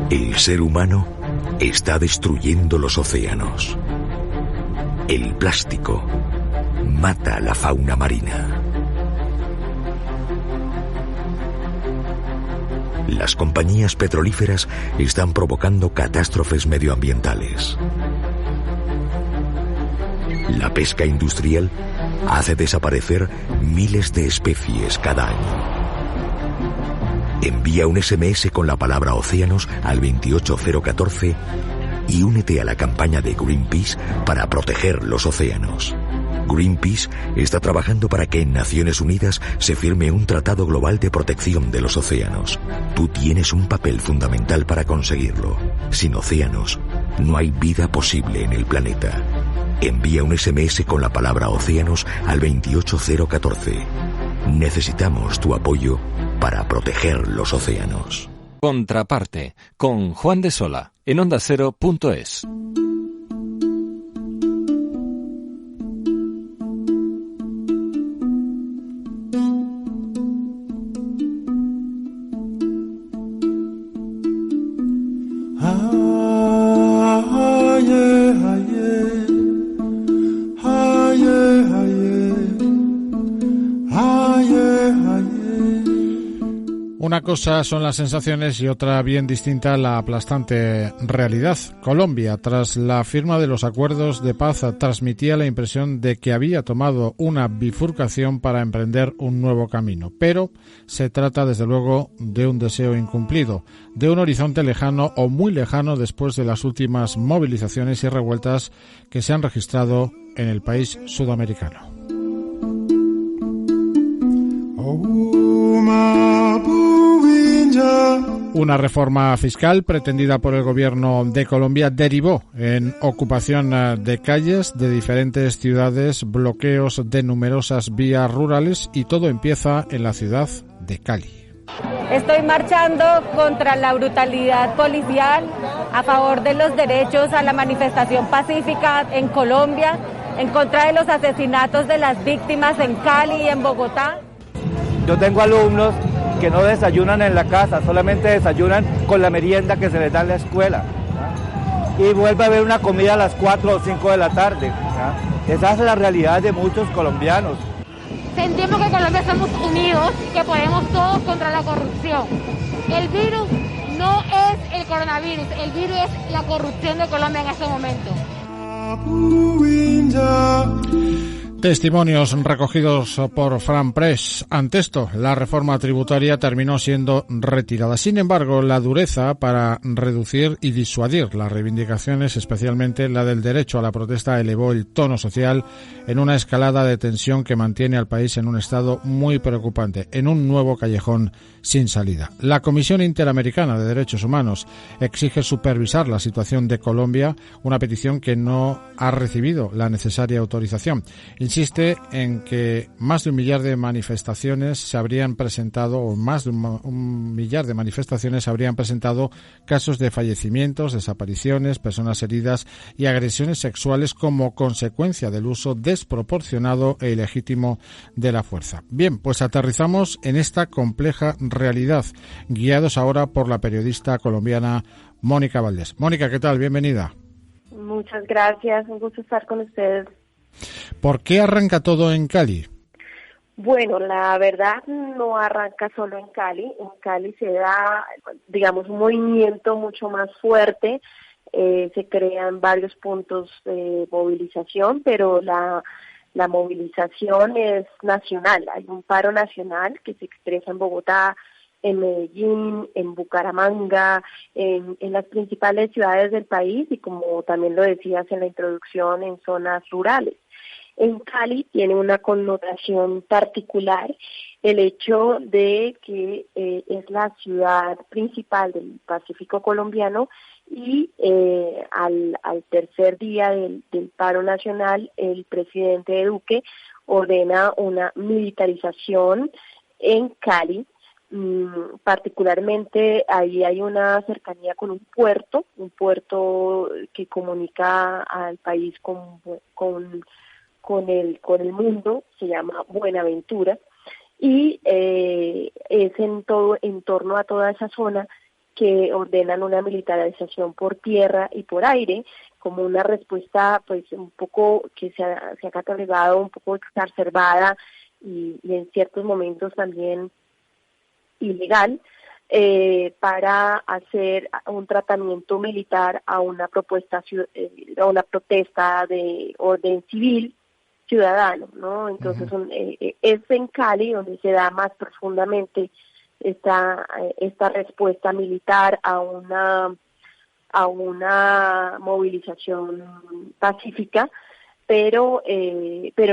El ser humano está destruyendo los océanos. El plástico mata a la fauna marina. Las compañías petrolíferas están provocando catástrofes medioambientales. La pesca industrial hace desaparecer miles de especies cada año. Envía un SMS con la palabra océanos al 28014 y únete a la campaña de Greenpeace para proteger los océanos. Greenpeace está trabajando para que en Naciones Unidas se firme un tratado global de protección de los océanos. Tú tienes un papel fundamental para conseguirlo. Sin océanos, no hay vida posible en el planeta. Envía un SMS con la palabra océanos al 28014. Necesitamos tu apoyo para proteger los océanos. Contraparte, con Juan de Sola, en ondacero.es. Una cosa son las sensaciones y otra bien distinta la aplastante realidad. Colombia, tras la firma de los acuerdos de paz, transmitía la impresión de que había tomado una bifurcación para emprender un nuevo camino. Pero se trata, desde luego, de un deseo incumplido, de un horizonte lejano o muy lejano después de las últimas movilizaciones y revueltas que se han registrado en el país sudamericano. Una reforma fiscal pretendida por el gobierno de Colombia derivó en ocupación de calles de diferentes ciudades, bloqueos de numerosas vías rurales y todo empieza en la ciudad de Cali. Estoy marchando contra la brutalidad policial, a favor de los derechos a la manifestación pacífica en Colombia, en contra de los asesinatos de las víctimas en Cali y en Bogotá. Yo tengo alumnos que no desayunan en la casa, solamente desayunan con la merienda que se les da en la escuela, ¿ya? Y vuelve a haber una comida a las 4 o 5 de la tarde, ¿ya? Esa es la realidad de muchos colombianos. Sentimos que en Colombia estamos unidos y que podemos todos contra la corrupción. El virus no es el coronavirus, el virus es la corrupción de Colombia en este momento. Testimonios recogidos por Fran Press. Ante esto, la reforma tributaria terminó siendo retirada. Sin embargo, la dureza para reducir y disuadir las reivindicaciones, especialmente la del derecho a la protesta, elevó el tono social en una escalada de tensión que mantiene al país en un estado muy preocupante, en un nuevo callejón sin salida. La Comisión Interamericana de Derechos Humanos exige supervisar la situación de Colombia, una petición que no ha recibido la necesaria autorización. Insiste en que más de 1 millar de manifestaciones se habrían presentado, o más de un millar de manifestaciones habrían presentado casos de fallecimientos, desapariciones, personas heridas y agresiones sexuales como consecuencia del uso desproporcionado e ilegítimo de la fuerza. Bien, pues aterrizamos en esta compleja realidad, guiados ahora por la periodista colombiana Mónica Valdés. Mónica, ¿qué tal? Bienvenida. Muchas gracias, un gusto estar con ustedes. ¿Por qué arranca todo en Cali? Bueno, la verdad no arranca solo en Cali. En Cali se da, digamos, un movimiento mucho más fuerte. Se crean varios puntos de movilización, pero la movilización es nacional. Hay un paro nacional que se expresa en Bogotá, en Medellín, en Bucaramanga, en las principales ciudades del país y, como también lo decías en la introducción, en zonas rurales. En Cali tiene una connotación particular el hecho de que es la ciudad principal del Pacífico colombiano y al tercer día del paro nacional, el presidente Duque ordena una militarización en Cali. Particularmente ahí hay una cercanía con un puerto que comunica al país con el mundo, se llama Buenaventura, y es en torno a toda esa zona que ordenan una militarización por tierra y por aire, como una respuesta pues un poco que se ha catalogado un poco exacerbada y en ciertos momentos también ilegal para hacer un tratamiento militar a una protesta de orden civil ciudadano, ¿no? Entonces es en Cali donde se da más profundamente esta respuesta militar a una movilización pacífica, pero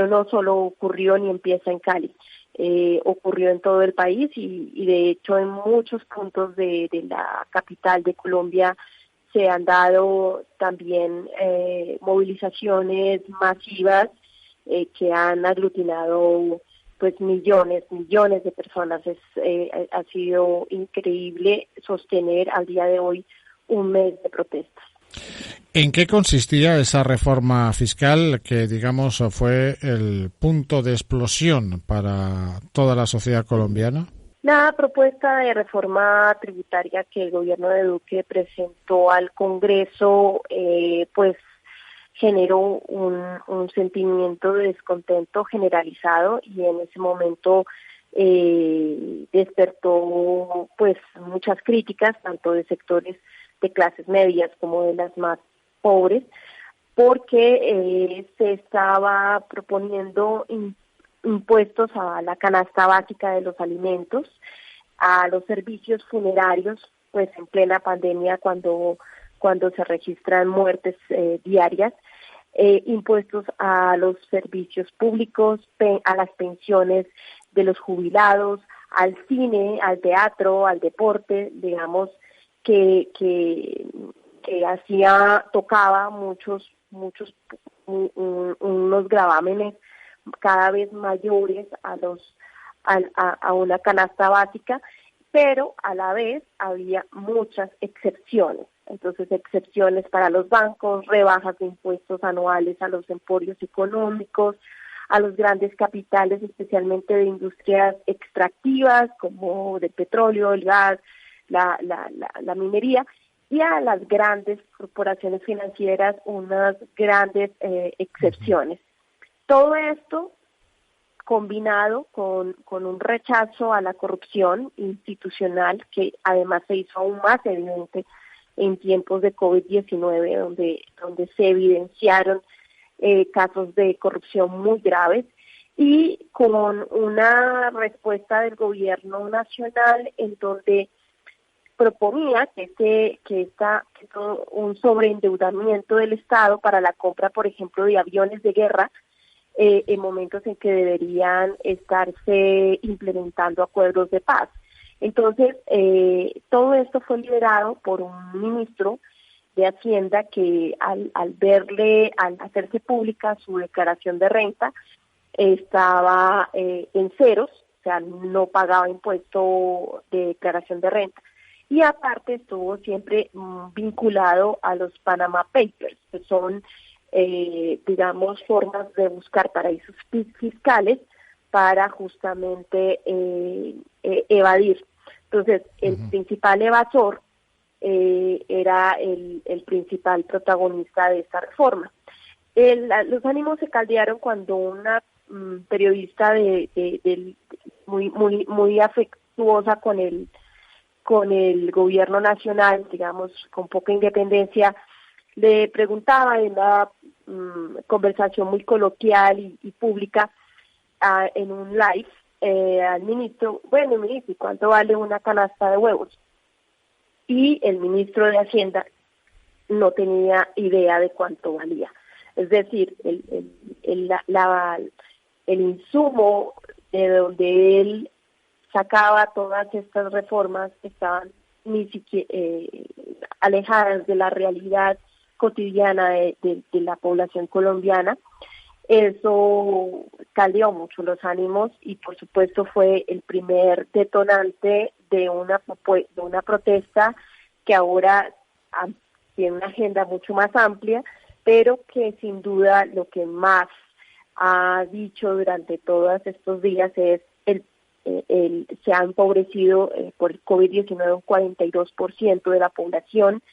no solo ocurrió ni empieza en Cali. Ocurrió en todo el país y de hecho en muchos puntos de la capital de Colombia se han dado también movilizaciones masivas que han aglutinado pues millones de personas. Ha sido increíble sostener al día de hoy un mes de protestas. ¿En qué consistía esa reforma fiscal que, digamos, fue el punto de explosión para toda la sociedad colombiana? La propuesta de reforma tributaria que el gobierno de Duque presentó al Congreso, pues generó un sentimiento de descontento generalizado y en ese momento despertó pues muchas críticas, tanto de sectores de clases medias como de las más pobres, porque se estaba proponiendo impuestos a la canasta básica de los alimentos, a los servicios funerarios, pues en plena pandemia cuando se registran muertes diarias, impuestos a los servicios públicos, a las pensiones de los jubilados, al cine, al teatro, al deporte, digamos, que tocaba unos gravámenes cada vez mayores a una canasta básica, pero a la vez había muchas excepciones. Entonces, excepciones para los bancos, rebajas de impuestos anuales a los emporios económicos, a los grandes capitales, especialmente de industrias extractivas como de petróleo, el gas, la minería, y a las grandes corporaciones financieras unas grandes excepciones. Todo esto combinado con un rechazo a la corrupción institucional que además se hizo aún más evidente en tiempos de COVID-19, donde se evidenciaron casos de corrupción muy graves, y con una respuesta del gobierno nacional en donde proponía que todo un sobreendeudamiento del Estado para la compra, por ejemplo, de aviones de guerra, en momentos en que deberían estarse implementando acuerdos de paz. Entonces, todo esto fue liderado por un ministro de Hacienda que al hacerse pública su declaración de renta, estaba en ceros, o sea, no pagaba impuesto de declaración de renta. Y aparte estuvo siempre vinculado a los Panama Papers, que son, digamos, formas de buscar paraísos fiscales para justamente evadir. Entonces, el principal evasor era el principal protagonista de esta reforma. Los ánimos se caldearon cuando una periodista muy afectuosa con el gobierno nacional, digamos, con poca independencia, le preguntaba en una conversación muy coloquial y pública en un live al ministro, bueno, ministro, ¿cuánto vale una canasta de huevos? Y el ministro de Hacienda no tenía idea de cuánto valía. Es decir, el insumo de donde él sacaba todas estas reformas estaban ni siquiera alejadas de la realidad cotidiana de la población colombiana. Eso caldeó mucho los ánimos y por supuesto fue el primer detonante de una protesta que ahora tiene una agenda mucho más amplia, pero que sin duda lo que más ha dicho durante todos estos días es se ha empobrecido por el COVID-19 un 42% de la población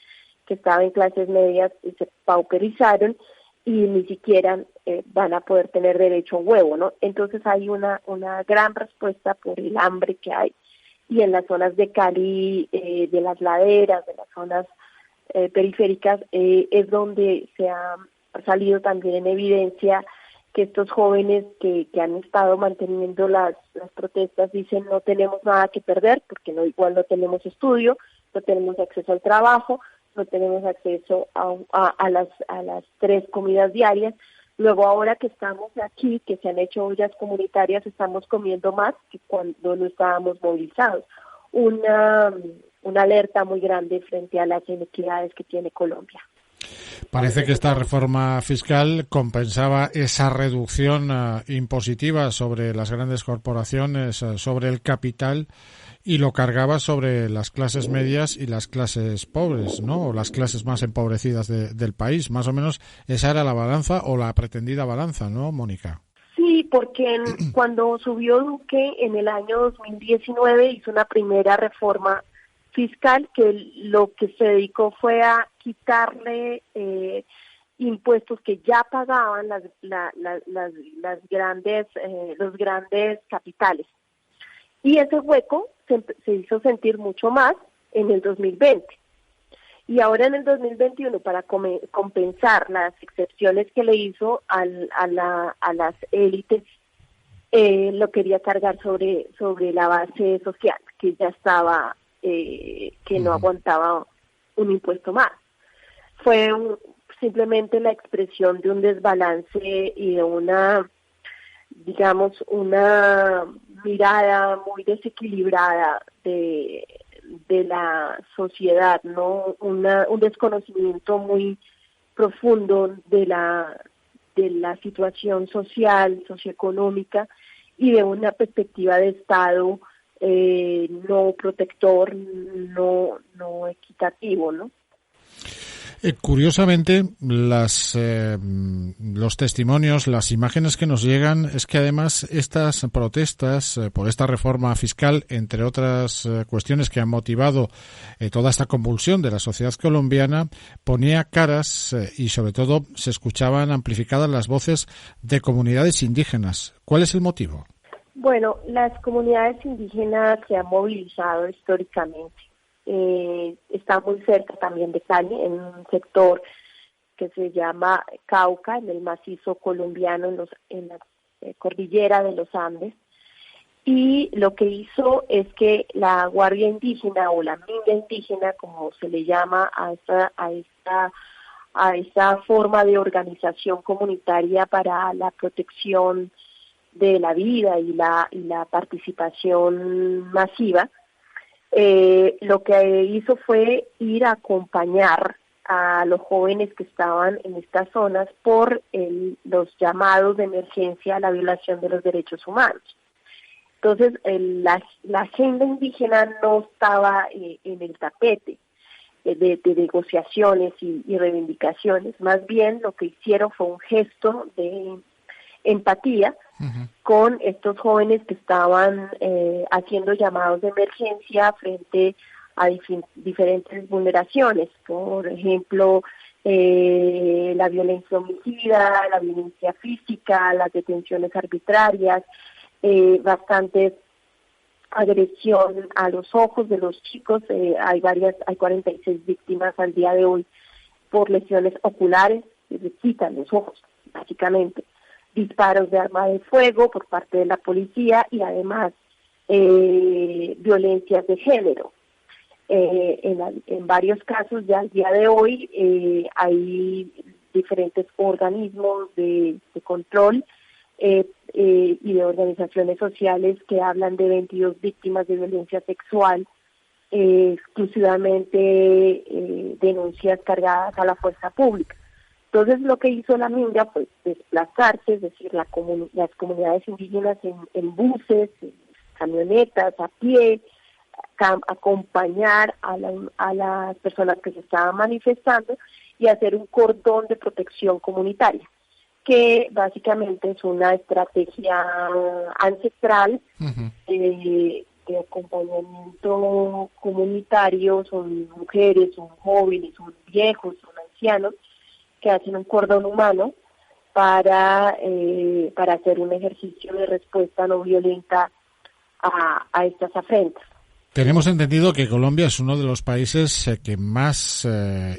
que estaba en clases medias y se pauperizaron y ni siquiera van a poder tener derecho a un huevo, ¿no? Entonces hay una gran respuesta por el hambre que hay y en las zonas de Cali, de las laderas, de las zonas periféricas, es donde se ha salido también en evidencia que estos jóvenes que han estado manteniendo las protestas dicen no tenemos nada que perder porque igual no tenemos estudio, no tenemos acceso al trabajo, no tenemos acceso a las 3 comidas diarias. Luego ahora que estamos aquí, que se han hecho ollas comunitarias, estamos comiendo más que cuando no estábamos movilizados. Una alerta muy grande frente a las inequidades que tiene Colombia. Parece que esta reforma fiscal compensaba esa reducción impositiva sobre las grandes corporaciones, sobre el capital, y lo cargaba sobre las clases medias y las clases pobres, ¿no? O las clases más empobrecidas del país. Más o menos esa era la balanza o la pretendida balanza, ¿no, Mónica? Sí, porque cuando subió Duque en el año 2019 hizo una primera reforma fiscal que lo que se dedicó fue a quitarle impuestos que ya pagaban los grandes capitales. Y ese hueco se hizo sentir mucho más en el 2020. Y ahora en el 2021, para compensar las excepciones que le hizo a las élites, lo quería cargar sobre la base social, que ya estaba, que no aguantaba un impuesto más. Fue simplemente la expresión de un desbalance y de una mirada muy desequilibrada de la sociedad, ¿no? Un desconocimiento muy profundo de la situación social, socioeconómica y de una perspectiva de Estado no protector, no equitativo, ¿no? Curiosamente, los testimonios, las imágenes que nos llegan, es que además estas protestas por esta reforma fiscal, entre otras cuestiones que han motivado toda esta convulsión de la sociedad colombiana, ponía caras y sobre todo se escuchaban amplificadas las voces de comunidades indígenas. ¿Cuál es el motivo? Bueno, las comunidades indígenas se han movilizado históricamente. Está muy cerca también de Cali, en un sector que se llama Cauca, en el macizo colombiano, en la cordillera de los Andes. Y lo que hizo es que la Guardia Indígena o la Minga Indígena, como se le llama a esta forma de organización comunitaria para la protección de la vida y la participación masiva, lo que hizo fue ir a acompañar a los jóvenes que estaban en estas zonas por los llamados de emergencia a la violación de los derechos humanos. Entonces, la agenda indígena no estaba en el tapete de negociaciones y reivindicaciones. Más bien, lo que hicieron fue un gesto de empatía con estos jóvenes que estaban haciendo llamados de emergencia frente a diferentes vulneraciones, por ejemplo, la violencia homicida, la violencia física, las detenciones arbitrarias, bastante agresión a los ojos de los chicos. Hay 46 víctimas al día de hoy por lesiones oculares, que les quitan los ojos, básicamente. Disparos de arma de fuego por parte de la policía y además violencias de género. En varios casos ya al día de hoy hay diferentes organismos de control y de organizaciones sociales que hablan de 22 víctimas de violencia sexual, exclusivamente denuncias cargadas a la fuerza pública. Entonces lo que hizo la Minga fue desplazarse, es decir, las comunidades indígenas en buses, en camionetas, a pie, acompañar a las personas que se estaban manifestando y hacer un cordón de protección comunitaria, que básicamente es una estrategia ancestral de acompañamiento comunitario. Son mujeres, son jóvenes, son viejos, son ancianos, que hacen un cordón humano para hacer un ejercicio de respuesta no violenta a estas afrentas. Tenemos entendido que Colombia es uno de los países que más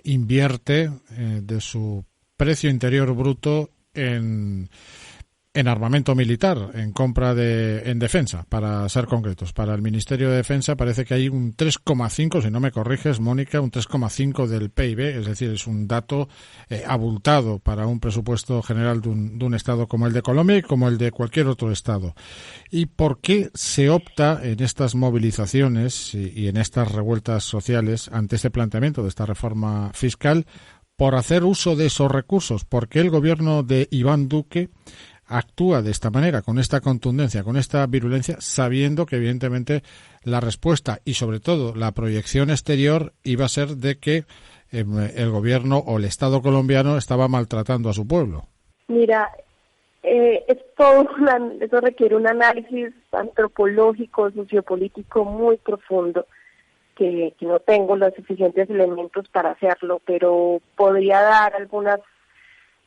invierte de su precio interior bruto en armamento militar, en compra en defensa, para ser concretos. Para el Ministerio de Defensa parece que hay un 3,5, si no me corriges, Mónica, un 3,5 del PIB, es decir, es un dato abultado para un presupuesto general de un Estado como el de Colombia y como el de cualquier otro Estado. ¿Y por qué se opta en estas movilizaciones y en estas revueltas sociales ante este planteamiento de esta reforma fiscal por hacer uso de esos recursos? ¿Por qué el gobierno de Iván Duque actúa de esta manera, con esta contundencia, con esta virulencia, sabiendo que evidentemente la respuesta y sobre todo la proyección exterior iba a ser de que el gobierno o el Estado colombiano estaba maltratando a su pueblo? Mira, eso requiere un análisis antropológico, sociopolítico muy profundo, que no tengo los suficientes elementos para hacerlo, pero podría dar algunas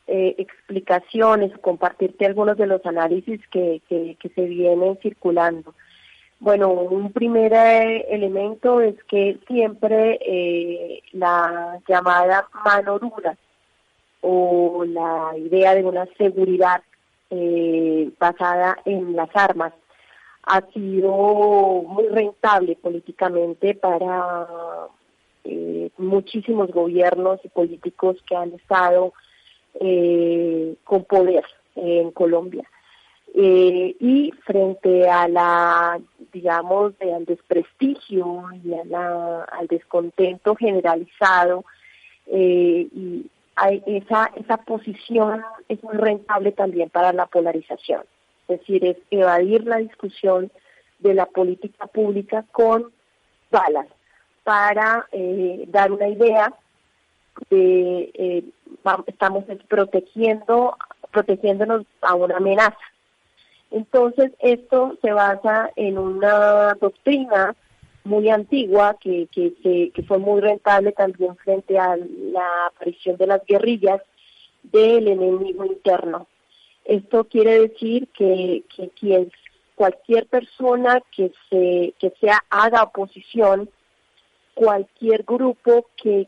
explicaciones, compartirte algunos de los análisis que se vienen circulando. Bueno, un primer elemento es que siempre la llamada mano dura o la idea de una seguridad basada en las armas ha sido muy rentable políticamente para muchísimos gobiernos y políticos que han estado con poder en Colombia. Y frente a al desprestigio y al descontento generalizado, y esa posición es muy rentable también para la polarización. Es decir, es evadir la discusión de la política pública con balas para dar una idea de estamos protegiéndonos a una amenaza. Entonces, esto se basa en una doctrina muy antigua que fue muy rentable también frente a la aparición de las guerrillas del enemigo interno. Esto quiere decir que cualquier persona que haga oposición, cualquier grupo que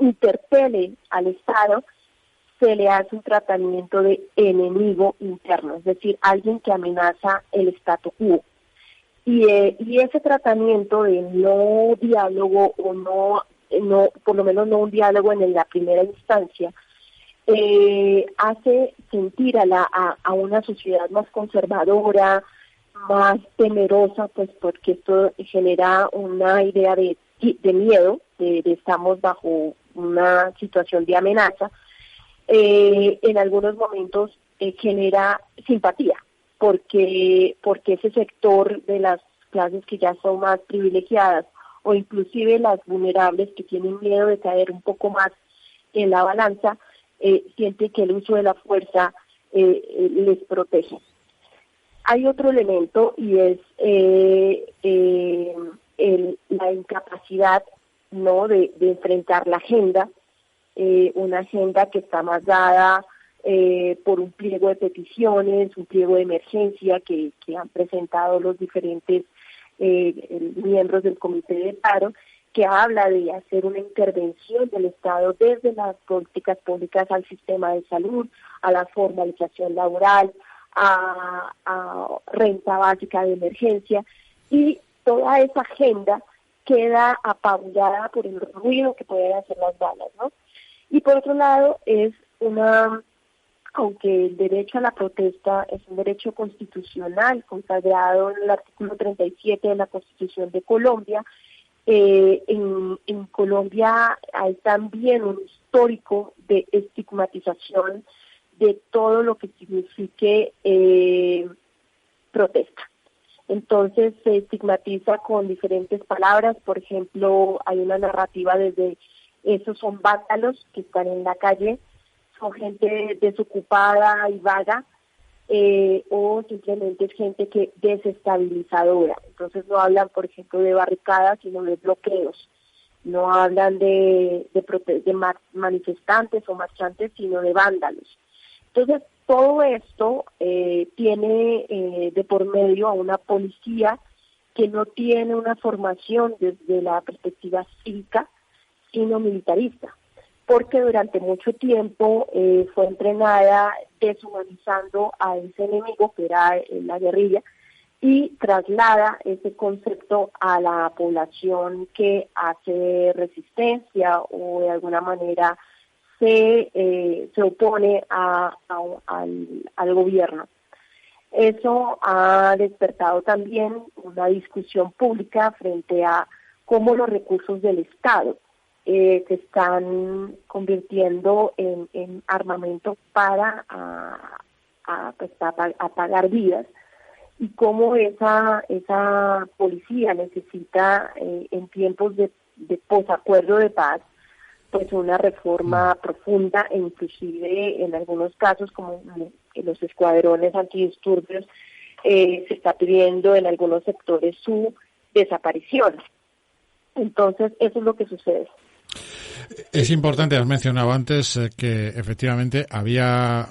interpele al Estado, se le hace un tratamiento de enemigo interno, es decir, alguien que amenaza el statu quo. Y ese tratamiento de no diálogo o no, por lo menos no un diálogo en la primera instancia, hace sentir a una sociedad más conservadora, más temerosa, pues porque esto genera una idea de miedo, de estamos bajo una situación de amenaza. En algunos momentos genera simpatía, porque ese sector de las clases que ya son más privilegiadas o inclusive las vulnerables que tienen miedo de caer un poco más en la balanza, siente que el uso de la fuerza les protege. Hay otro elemento y es la incapacidad, ¿no?, de enfrentar la agenda, una agenda que está más dada por un pliego de peticiones, un pliego de emergencia que han presentado los diferentes miembros del Comité de Paro, que habla de hacer una intervención del Estado desde las políticas públicas al sistema de salud, a la formalización laboral, a renta básica de emergencia, y toda esa agenda queda apabullada por el ruido que pueden hacer las balas, ¿no? Y por otro lado aunque el derecho a la protesta es un derecho constitucional consagrado en el artículo 37 de la Constitución de Colombia, en Colombia hay también un histórico de estigmatización de todo lo que signifique protesta. Entonces se estigmatiza con diferentes palabras. Por ejemplo, hay una narrativa desde esos son vándalos que están en la calle, son gente desocupada y vaga, o simplemente es gente que desestabilizadora. Entonces no hablan, por ejemplo, de barricadas, sino de bloqueos. No hablan de manifestantes o marchantes, sino de vándalos. Entonces todo esto tiene de por medio a una policía que no tiene una formación desde la perspectiva cívica, sino militarista, porque durante mucho tiempo fue entrenada deshumanizando a ese enemigo que era la guerrilla y traslada ese concepto a la población que hace resistencia o de alguna manera se opone al gobierno. Eso ha despertado también una discusión pública frente a cómo los recursos del Estado se están convirtiendo en armamento para apagar vidas, y cómo esa policía necesita en tiempos de posacuerdo de paz pues una reforma profunda, e inclusive en algunos casos, como en los escuadrones antidisturbios, se está pidiendo en algunos sectores su desaparición. Entonces, eso es lo que sucede. Es importante, has mencionado antes que efectivamente había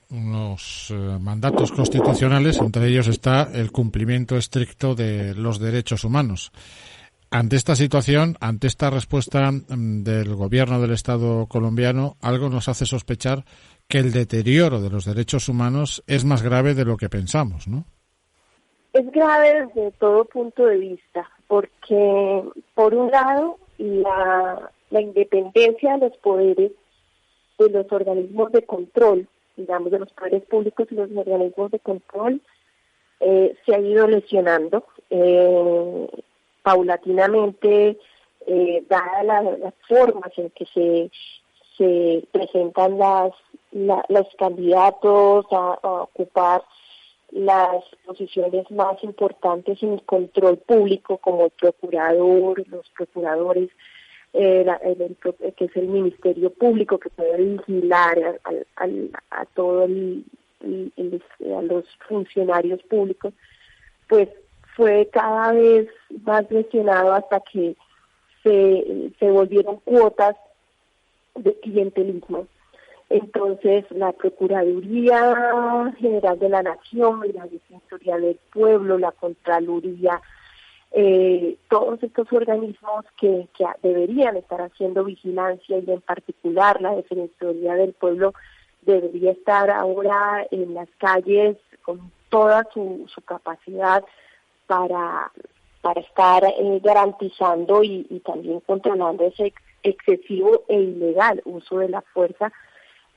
unos mandatos constitucionales, entre ellos está el cumplimiento estricto de los derechos humanos. Ante esta situación, ante esta respuesta del gobierno del Estado colombiano, algo nos hace sospechar que el deterioro de los derechos humanos es más grave de lo que pensamos, ¿no? Es grave desde todo punto de vista, porque por un lado la independencia de los poderes de los organismos de control, digamos de los poderes públicos y los organismos de control, se ha ido lesionando paulatinamente, dadas las formas en que se presentan los candidatos a ocupar las posiciones más importantes en el control público, como el procurador, los procuradores, que es el Ministerio Público, que puede vigilar a todos los funcionarios públicos, pues fue cada vez más lesionado hasta que se volvieron cuotas de clientelismo. Entonces, la Procuraduría General de la Nación, la Defensoría del Pueblo, la Contraloría, todos estos organismos que deberían estar haciendo vigilancia, y en particular la Defensoría del Pueblo debería estar ahora en las calles con toda su capacidad para estar garantizando y también controlando ese excesivo e ilegal uso de la fuerza.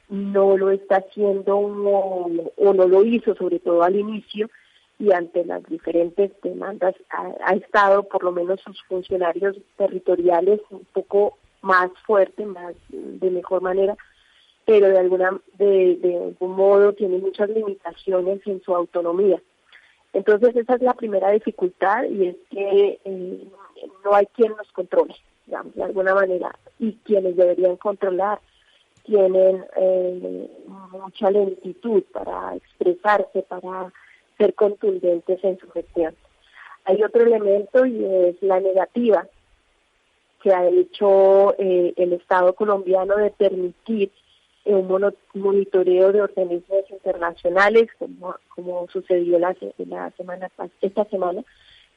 No lo está haciendo o no lo hizo, sobre todo al inicio, y ante las diferentes demandas ha estado, por lo menos sus funcionarios territoriales, un poco más fuerte, más de mejor manera, pero de algún modo tiene muchas limitaciones en su autonomía. Entonces esa es la primera dificultad, y es que no hay quien los controle, digamos, de alguna manera, y quienes deberían controlar tienen mucha lentitud para expresarse, para ser contundentes en su gestión. Hay otro elemento, y es la negativa que ha hecho el Estado colombiano de permitir un monitoreo de organismos internacionales, como sucedió esta semana,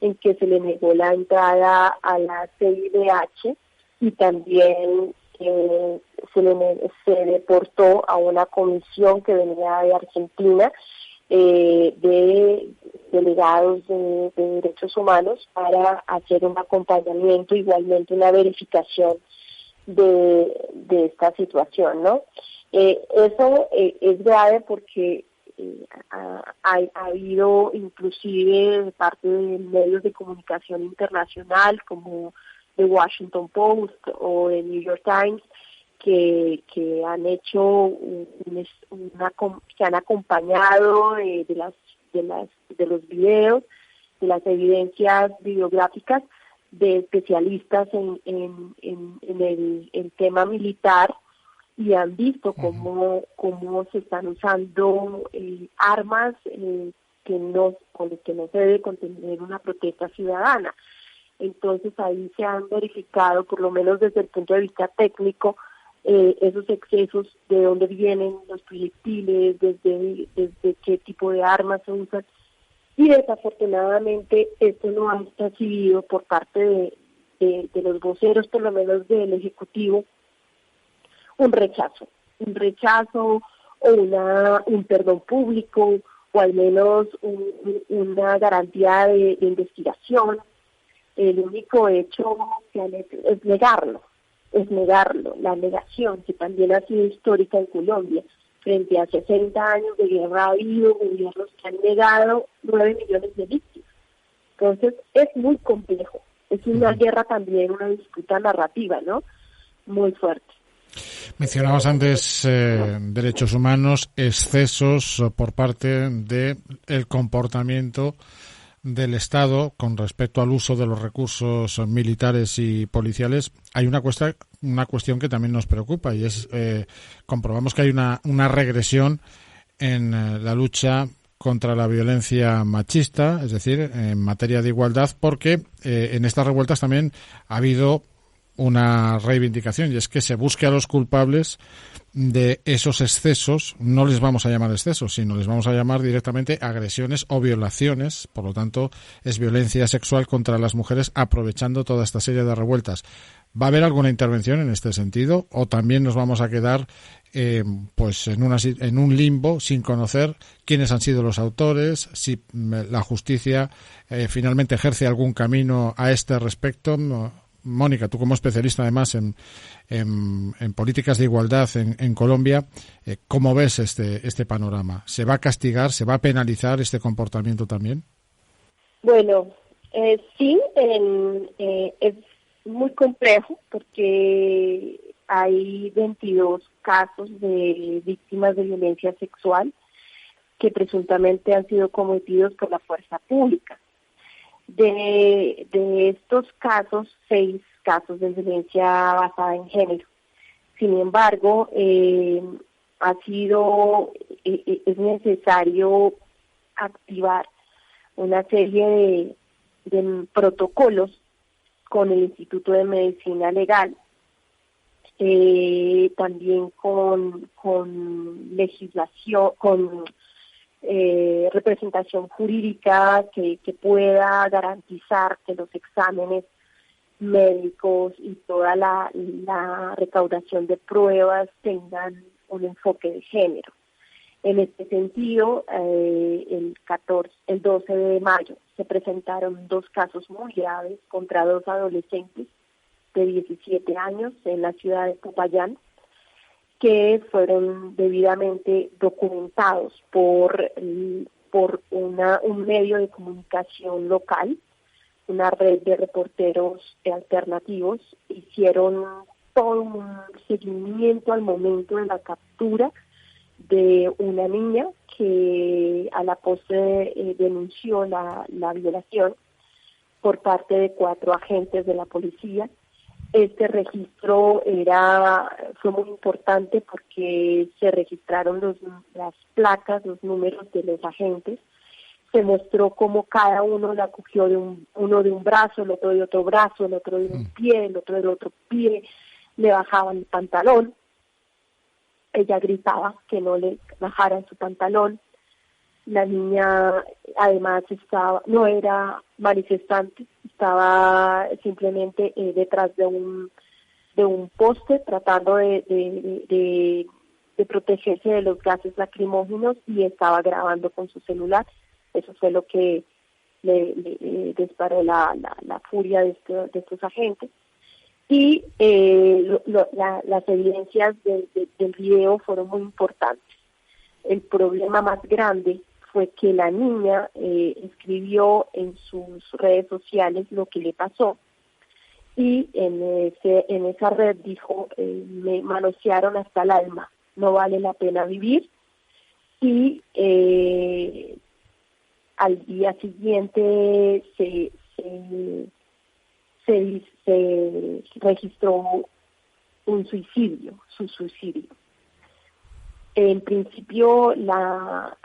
en que se le negó la entrada a la CIDH, y también se deportó a una comisión que venía de Argentina, de delegados de derechos humanos, para hacer un acompañamiento, igualmente una verificación de esta situación, ¿no? Eso es grave porque ha habido inclusive de parte de medios de comunicación internacional como The Washington Post o The New York Times que han hecho que han acompañado de los videos, de las evidencias videográficas de especialistas en el tema militar, y han visto cómo se están usando armas con las que no se debe contener una protesta ciudadana. Entonces ahí se han verificado, por lo menos desde el punto de vista técnico, esos excesos, de dónde vienen los proyectiles, desde qué tipo de armas se usan, Y desafortunadamente esto no ha recibido por parte de los voceros, por lo menos del Ejecutivo, un rechazo o un perdón público, o al menos una garantía de investigación. El único hecho que han hecho es negarlo, la negación, que también ha sido histórica en Colombia. Frente a 60 años de guerra ha habido gobiernos que han negado 9 millones de víctimas. Entonces es muy complejo, es una guerra también, una disputa narrativa, ¿no? Muy fuerte. Mencionabas antes derechos humanos, excesos por parte del comportamiento del Estado con respecto al uso de los recursos militares y policiales. Hay una cuestión que también nos preocupa, y es comprobamos que hay una regresión en la lucha contra la violencia machista, es decir, en materia de igualdad, porque en estas revueltas también ha habido una reivindicación, y es que se busque a los culpables de esos excesos. No les vamos a llamar excesos, sino les vamos a llamar directamente agresiones o violaciones. Por lo tanto, es violencia sexual contra las mujeres, aprovechando toda esta serie de revueltas. ¿Va a haber alguna intervención en este sentido, o también nos vamos a quedar pues en un limbo sin conocer quiénes han sido los autores, si la justicia finalmente ejerce algún camino a este respecto? Mónica, tú como especialista además en políticas de igualdad en Colombia, ¿cómo ves este panorama? ¿Se va a castigar, se va a penalizar este comportamiento también? Bueno, sí, es muy complejo porque hay 22 casos de víctimas de violencia sexual que presuntamente han sido cometidos por la fuerza pública. De estos casos, 6 casos de violencia basada en género. Sin embargo, es necesario activar una serie de protocolos con el Instituto de Medicina Legal, también con legislación, con representación jurídica que pueda garantizar que los exámenes médicos y toda la recaudación de pruebas tengan un enfoque de género. En este sentido, el 12 de mayo se presentaron 2 casos muy graves contra 2 adolescentes de 17 años en la ciudad de Popayán, que fueron debidamente documentados por un medio de comunicación local, una red de reporteros alternativos. Hicieron todo un seguimiento al momento de la captura de una niña que a la postre denunció la violación por parte de 4 agentes de la policía. Este registro fue muy importante porque se registraron las placas, los números de los agentes. Se mostró cómo cada uno la cogió uno de un brazo, el otro de otro brazo, el otro de un pie, el otro del otro pie, le bajaban el pantalón. Ella gritaba que no le bajaran su pantalón. La niña además no era manifestante, estaba simplemente detrás de un poste tratando de protegerse de los gases lacrimógenos, y estaba grabando con su celular. Eso fue lo que le disparó la furia de estos agentes. Y las evidencias del video fueron muy importantes. El problema más grande fue que la niña escribió en sus redes sociales lo que le pasó, y en esa red dijo: me manosearon hasta el alma, no vale la pena vivir. Y al día siguiente se registró su suicidio. En principio la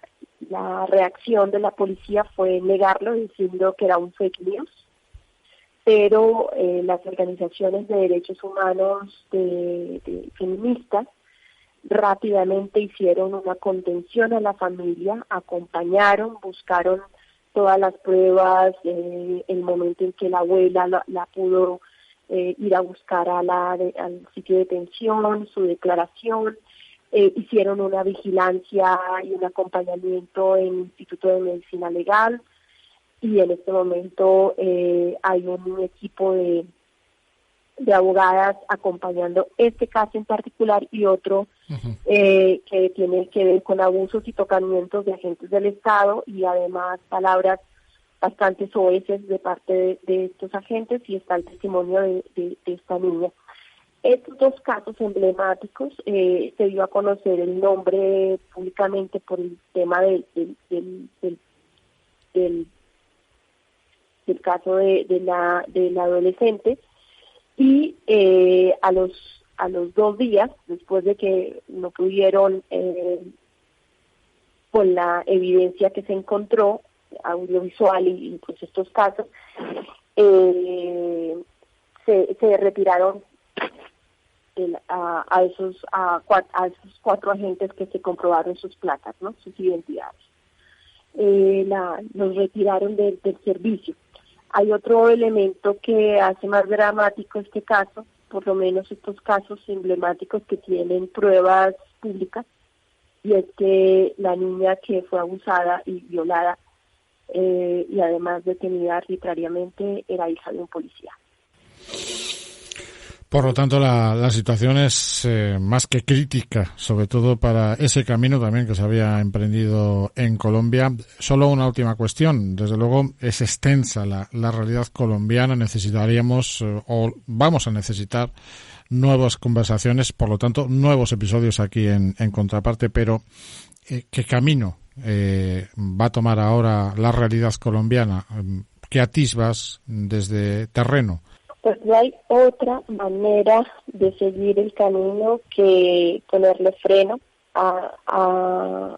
reacción de la policía fue negarlo, diciendo que era un fake news, pero las organizaciones de derechos humanos de feministas rápidamente hicieron una contención a la familia, acompañaron, buscaron todas las pruebas, el momento en que la abuela la pudo ir a buscar al sitio de detención, su declaración. Hicieron una vigilancia y un acompañamiento en el Instituto de Medicina Legal, y en este momento hay un equipo de abogadas acompañando este caso en particular y otro que tiene que ver con abusos y tocamientos de agentes del Estado, y además palabras bastante soeces de parte de estos agentes, y está el testimonio de esta niña. Estos dos casos emblemáticos se dio a conocer el nombre públicamente por el tema del caso de la adolescente, y a los 2 días, después de que no pudieron con la evidencia que se encontró audiovisual y pues estos casos, se retiraron a esos 4 agentes que se comprobaron sus placas, ¿no? Sus identidades. Los retiraron del servicio. Hay otro elemento que hace más dramático este caso, por lo menos estos casos emblemáticos que tienen pruebas públicas, y es que la niña que fue abusada y violada y además detenida arbitrariamente era hija de un policía. Por lo tanto, la situación es más que crítica, sobre todo para ese camino también que se había emprendido en Colombia. Solo una última cuestión. Desde luego es extensa la realidad colombiana. Necesitaríamos o vamos a necesitar nuevas conversaciones, por lo tanto, nuevos episodios aquí en Contraparte. Pero, ¿qué camino va a tomar ahora la realidad colombiana? ¿Qué atisbas desde terreno? Pues no hay otra manera de seguir el camino que ponerle freno a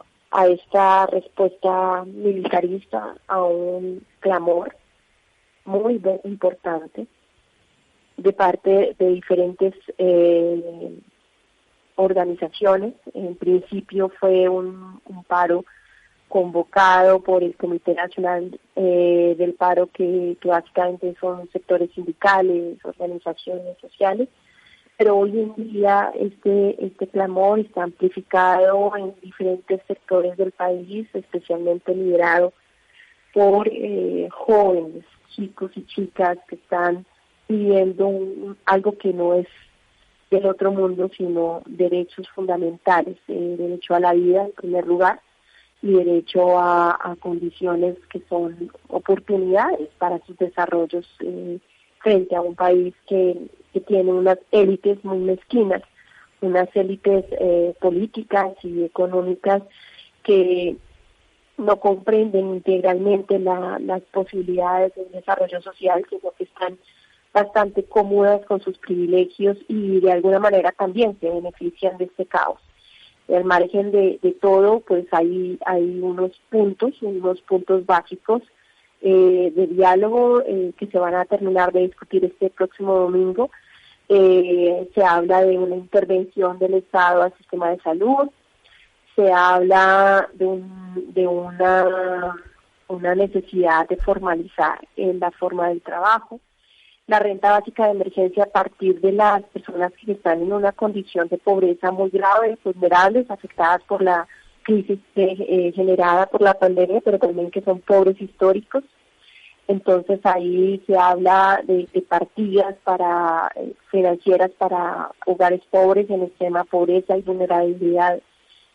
esta respuesta militarista, a un clamor muy importante de parte de diferentes organizaciones. En principio fue un paro convocado por el Comité Nacional del Paro, que básicamente son sectores sindicales, organizaciones sociales, pero hoy en día este clamor está amplificado en diferentes sectores del país, especialmente liderado por jóvenes, chicos y chicas que están pidiendo algo que no es del otro mundo, sino derechos fundamentales, derecho a la vida en primer lugar, y derecho a condiciones que son oportunidades para sus desarrollos frente a un país que tiene unas élites muy mezquinas, unas élites políticas y económicas que no comprenden integralmente las posibilidades de desarrollo social, sino que están bastante cómodas con sus privilegios y de alguna manera también se benefician de este caos. Al margen de todo, pues hay unos puntos básicos de diálogo que se van a terminar de discutir este próximo domingo. Se habla de una intervención del Estado al sistema de salud, se habla de una necesidad de formalizar la forma del trabajo, la renta básica de emergencia a partir de las personas que están en una condición de pobreza muy grave, vulnerables, afectadas por la crisis generada por la pandemia, pero también que son pobres históricos. Entonces ahí se habla de partidas financieras para hogares pobres en extrema pobreza y vulnerabilidad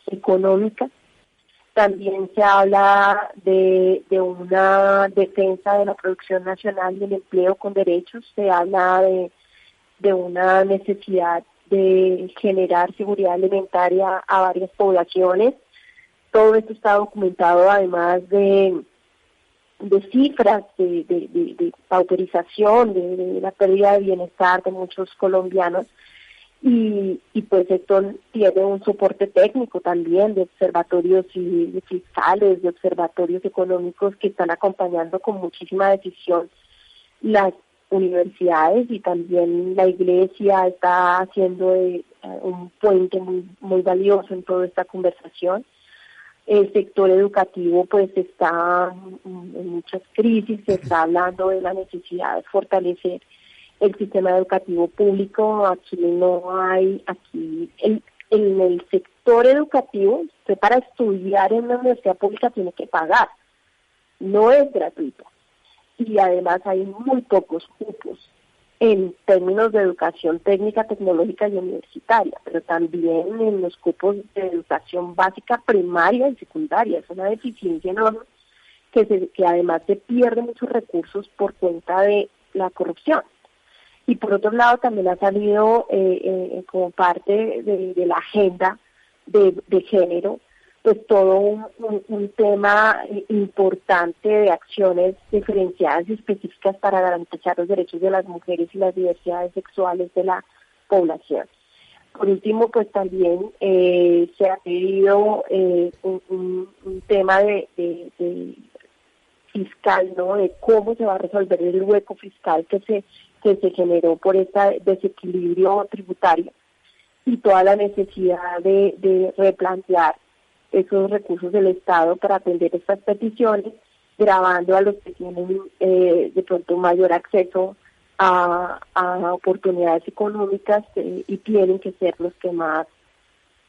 económica. También se habla de una defensa de la producción nacional y el empleo con derechos. Se habla de una necesidad de generar seguridad alimentaria a varias poblaciones. Todo esto está documentado además de cifras de pauperización, de la pérdida de bienestar de muchos colombianos. Y pues esto tiene un soporte técnico también de observatorios y de fiscales, de observatorios económicos que están acompañando con muchísima decisión las universidades, y también la Iglesia está haciendo un puente muy, muy valioso en toda esta conversación. El sector educativo pues está en muchas crisis, se está hablando de la necesidad de fortalecer el sistema educativo público. En el sector educativo, usted para estudiar en una universidad pública tiene que pagar, no es gratuito. Y además hay muy pocos cupos en términos de educación técnica, tecnológica y universitaria, pero también en los cupos de educación básica, primaria y secundaria. Es una deficiencia enorme que además se pierden muchos recursos por cuenta de la corrupción. Y por otro lado también ha salido como parte de la agenda de género, pues todo un tema importante de acciones diferenciadas y específicas para garantizar los derechos de las mujeres y las diversidades sexuales de la población. Por último, pues también se ha pedido un tema de fiscal, ¿no? De cómo se va a resolver el hueco fiscal que se generó por este desequilibrio tributario y toda la necesidad de replantear esos recursos del Estado para atender estas peticiones, gravando a los que tienen de pronto mayor acceso a oportunidades económicas y tienen que ser los que más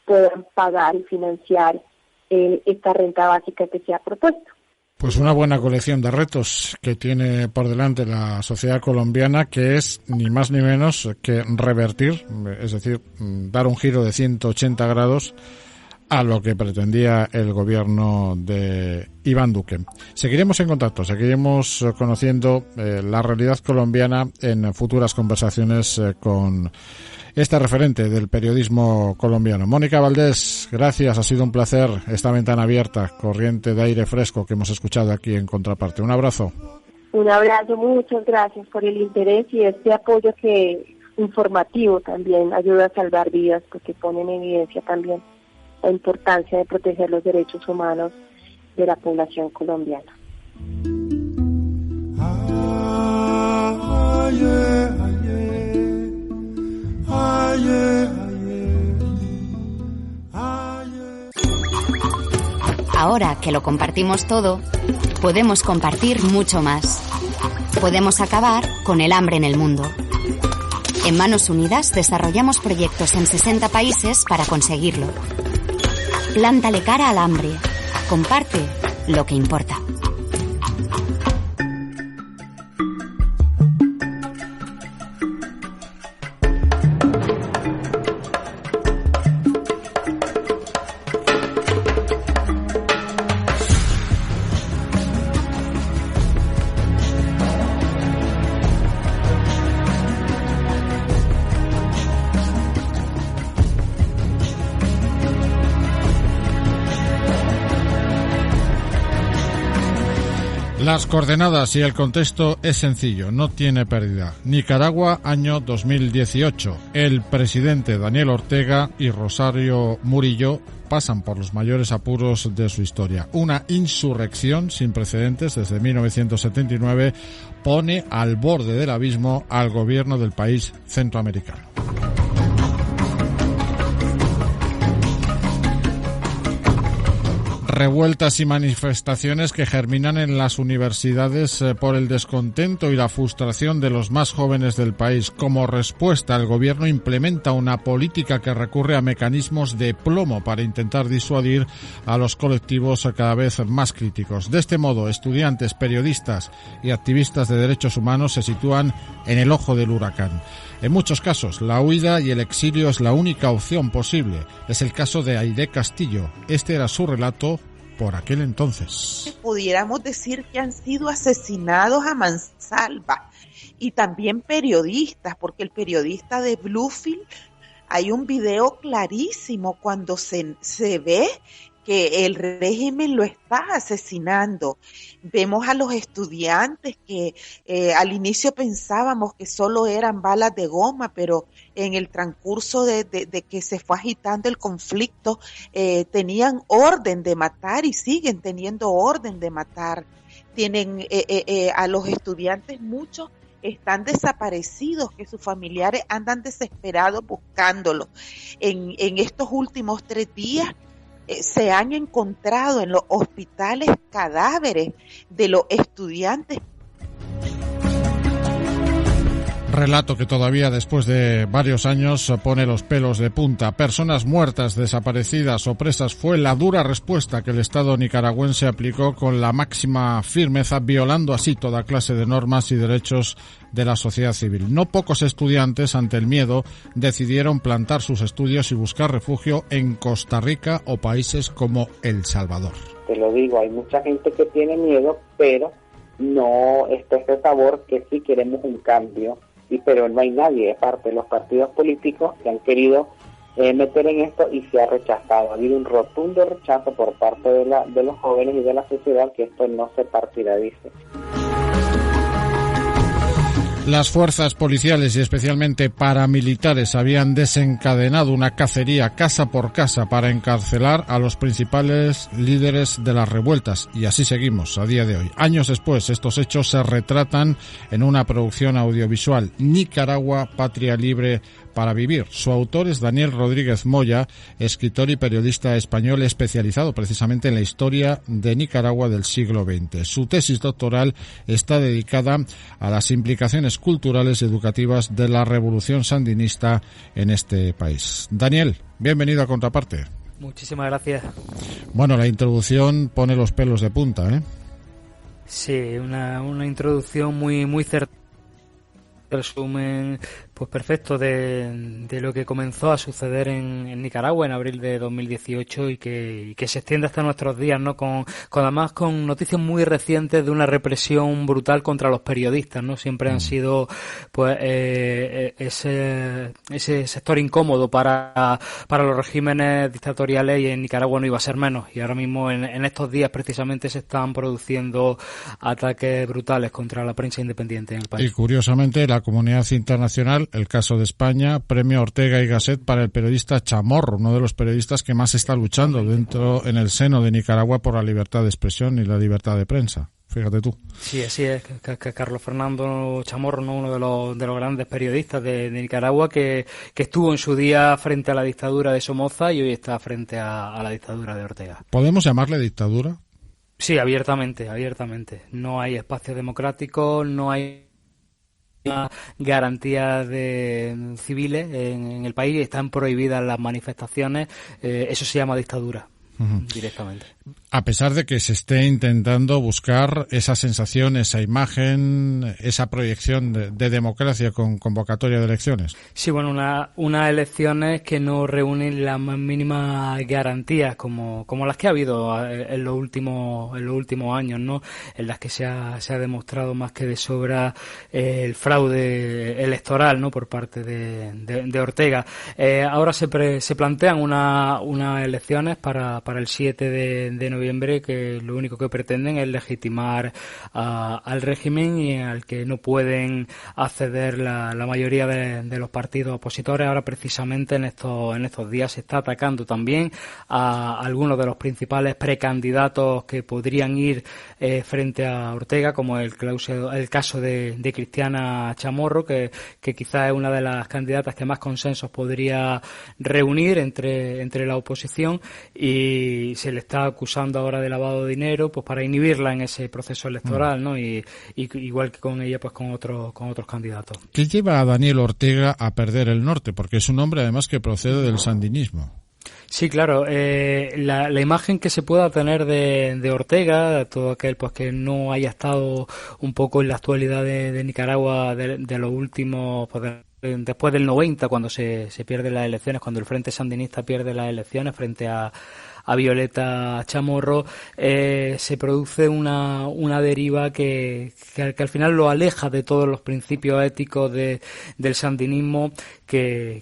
puedan pagar y financiar esta renta básica que se ha propuesto. Pues una buena colección de retos que tiene por delante la sociedad colombiana, que es ni más ni menos que revertir, es decir, dar un giro de 180 grados a lo que pretendía el gobierno de Iván Duque. Seguiremos en contacto, seguiremos conociendo la realidad colombiana en futuras conversaciones con este referente del periodismo colombiano. Mónica Valdés, gracias, ha sido un placer esta ventana abierta, corriente de aire fresco que hemos escuchado aquí en Contraparte. Un abrazo. Un abrazo, muchas gracias por el interés y este apoyo que informativo también ayuda a salvar vidas, porque pone en evidencia también la importancia de proteger los derechos humanos de la población colombiana. Ahora que lo compartimos todo, podemos compartir mucho más. Podemos acabar con el hambre en el mundo. En Manos Unidas desarrollamos proyectos en 60 países para conseguirlo. Plántale cara al hambre. Comparte lo que importa. Las coordenadas y el contexto es sencillo, no tiene pérdida. Nicaragua, año 2018. El presidente Daniel Ortega y Rosario Murillo pasan por los mayores apuros de su historia. Una insurrección sin precedentes desde 1979 pone al borde del abismo al gobierno del país centroamericano. Revueltas y manifestaciones que germinan en las universidades por el descontento y la frustración de los más jóvenes del país. Como respuesta, el gobierno implementa una política que recurre a mecanismos de plomo para intentar disuadir a los colectivos cada vez más críticos. De este modo, estudiantes, periodistas y activistas de derechos humanos se sitúan en el ojo del huracán. En muchos casos, la huida y el exilio es la única opción posible. Es el caso de Aide Castillo. Este era su relato por aquel entonces. Pudiéramos decir que han sido asesinados a mansalva, y también periodistas, porque el periodista de Bluefield, hay un video clarísimo cuando se ve que el régimen lo está asesinando. Vemos a los estudiantes que al inicio pensábamos que solo eran balas de goma, pero en el transcurso de que se fue agitando el conflicto, tenían orden de matar y siguen teniendo orden de matar. Tienen a los estudiantes, muchos están desaparecidos, que sus familiares andan desesperados buscándolos. En estos últimos 3 días, se han encontrado en los hospitales cadáveres de los estudiantes. Relato que todavía después de varios años pone los pelos de punta. Personas muertas, desaparecidas o presas fue la dura respuesta que el Estado nicaragüense aplicó con la máxima firmeza, violando así toda clase de normas y derechos de la sociedad civil. No pocos estudiantes, ante el miedo, decidieron plantar sus estudios y buscar refugio en Costa Rica o países como El Salvador. Te lo digo, hay mucha gente que tiene miedo, pero no está ese sabor que sí queremos un cambio. Pero no hay nadie de parte de los partidos políticos que han querido meter en esto y se ha rechazado. Ha habido un rotundo rechazo por parte de los jóvenes y de la sociedad que esto no se partidarice. Las fuerzas policiales y especialmente paramilitares habían desencadenado una cacería casa por casa para encarcelar a los principales líderes de las revueltas, y así seguimos a día de hoy. Años después, estos hechos se retratan en una producción audiovisual, Nicaragua, Patria Libre para Vivir. Su autor es Daniel Rodríguez Moya, escritor y periodista español especializado precisamente en la historia de Nicaragua del siglo XX. Su tesis doctoral está dedicada a las implicaciones culturales y educativas de la revolución sandinista en este país. Daniel, bienvenido a Contraparte. Muchísimas gracias. Bueno, la introducción pone los pelos de punta, ¿eh? Sí, una introducción muy certera. Resumen pues perfecto de lo que comenzó a suceder en Nicaragua en abril de 2018 y que se extiende hasta nuestros días, ¿no? Además con noticias muy recientes de una represión brutal contra los periodistas, ¿no? Siempre han sido pues ese sector incómodo para los regímenes dictatoriales, y en Nicaragua no iba a ser menos, y ahora mismo en estos días precisamente se están produciendo ataques brutales contra la prensa independiente en el país. Y curiosamente la comunidad internacional, el caso de España, premia Ortega y Gasset para el periodista Chamorro, uno de los periodistas que más está luchando en el seno de Nicaragua por la libertad de expresión y la libertad de prensa. Fíjate tú. Sí, así es. Carlos Fernando Chamorro, ¿no? Uno de los grandes periodistas de Nicaragua que estuvo en su día frente a la dictadura de Somoza y hoy está frente a la dictadura de Ortega. ¿Podemos llamarle dictadura? Sí, abiertamente. No hay espacios democráticos, no hay garantías civiles en el país, están prohibidas las manifestaciones, eso se llama dictadura. Directamente. A pesar de que se esté intentando buscar esa sensación, esa imagen, esa proyección de democracia con convocatoria de elecciones. Sí, bueno, unas elecciones que no reúnen las más mínimas garantías como las que ha habido en los últimos años, ¿no? En las que se ha demostrado más que de sobra el fraude electoral, ¿no? Por parte de Ortega. Ahora se plantean unas elecciones para el 7 de noviembre, que lo único que pretenden es legitimar al régimen y al que no pueden acceder la mayoría de los partidos opositores. Ahora precisamente en estos días se está atacando también a algunos de los principales precandidatos que podrían ir frente a Ortega, como el caso de Cristiana Chamorro, que quizás es una de las candidatas que más consensos podría reunir entre la oposición, y se le está acusando ahora de lavado de dinero, pues para inhibirla en ese proceso electoral, ¿no? Y igual que con ella, pues con otros candidatos. ¿Qué lleva a Daniel Ortega a perder el norte? Porque es un hombre además que procede del sandinismo. Sí, claro. La imagen que se pueda tener de Ortega, todo aquel pues que no haya estado un poco en la actualidad de Nicaragua de los últimos, pues, después del 90, cuando se pierden las elecciones, cuando el Frente Sandinista pierde las elecciones frente a Violeta Chamorro, se produce una deriva que al final lo aleja de todos los principios éticos del sandinismo, que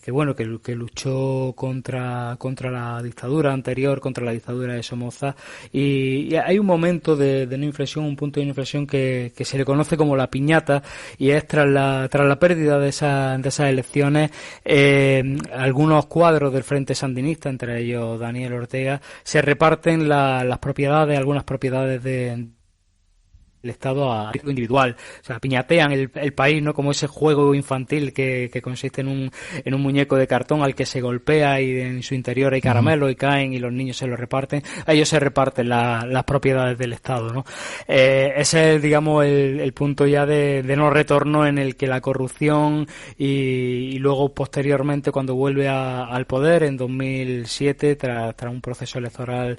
luchó contra la dictadura anterior, contra la dictadura de Somoza, y hay un momento de no inflexión, un punto de inflexión que se le conoce como la piñata, y es tras la pérdida de esas elecciones, algunos cuadros del Frente Sandinista, entre ellos Daniel Ortega, se reparten algunas propiedades de Estado a riesgo individual, o sea, piñatean el país, ¿no? Como ese juego infantil que consiste en un muñeco de cartón al que se golpea y en su interior hay caramelos y caen y los niños se los reparten. A ellos se reparten las propiedades del Estado, ¿no? Ese es, digamos, el punto ya de no retorno, en el que la corrupción y luego posteriormente, cuando vuelve al poder en 2007 tras un proceso electoral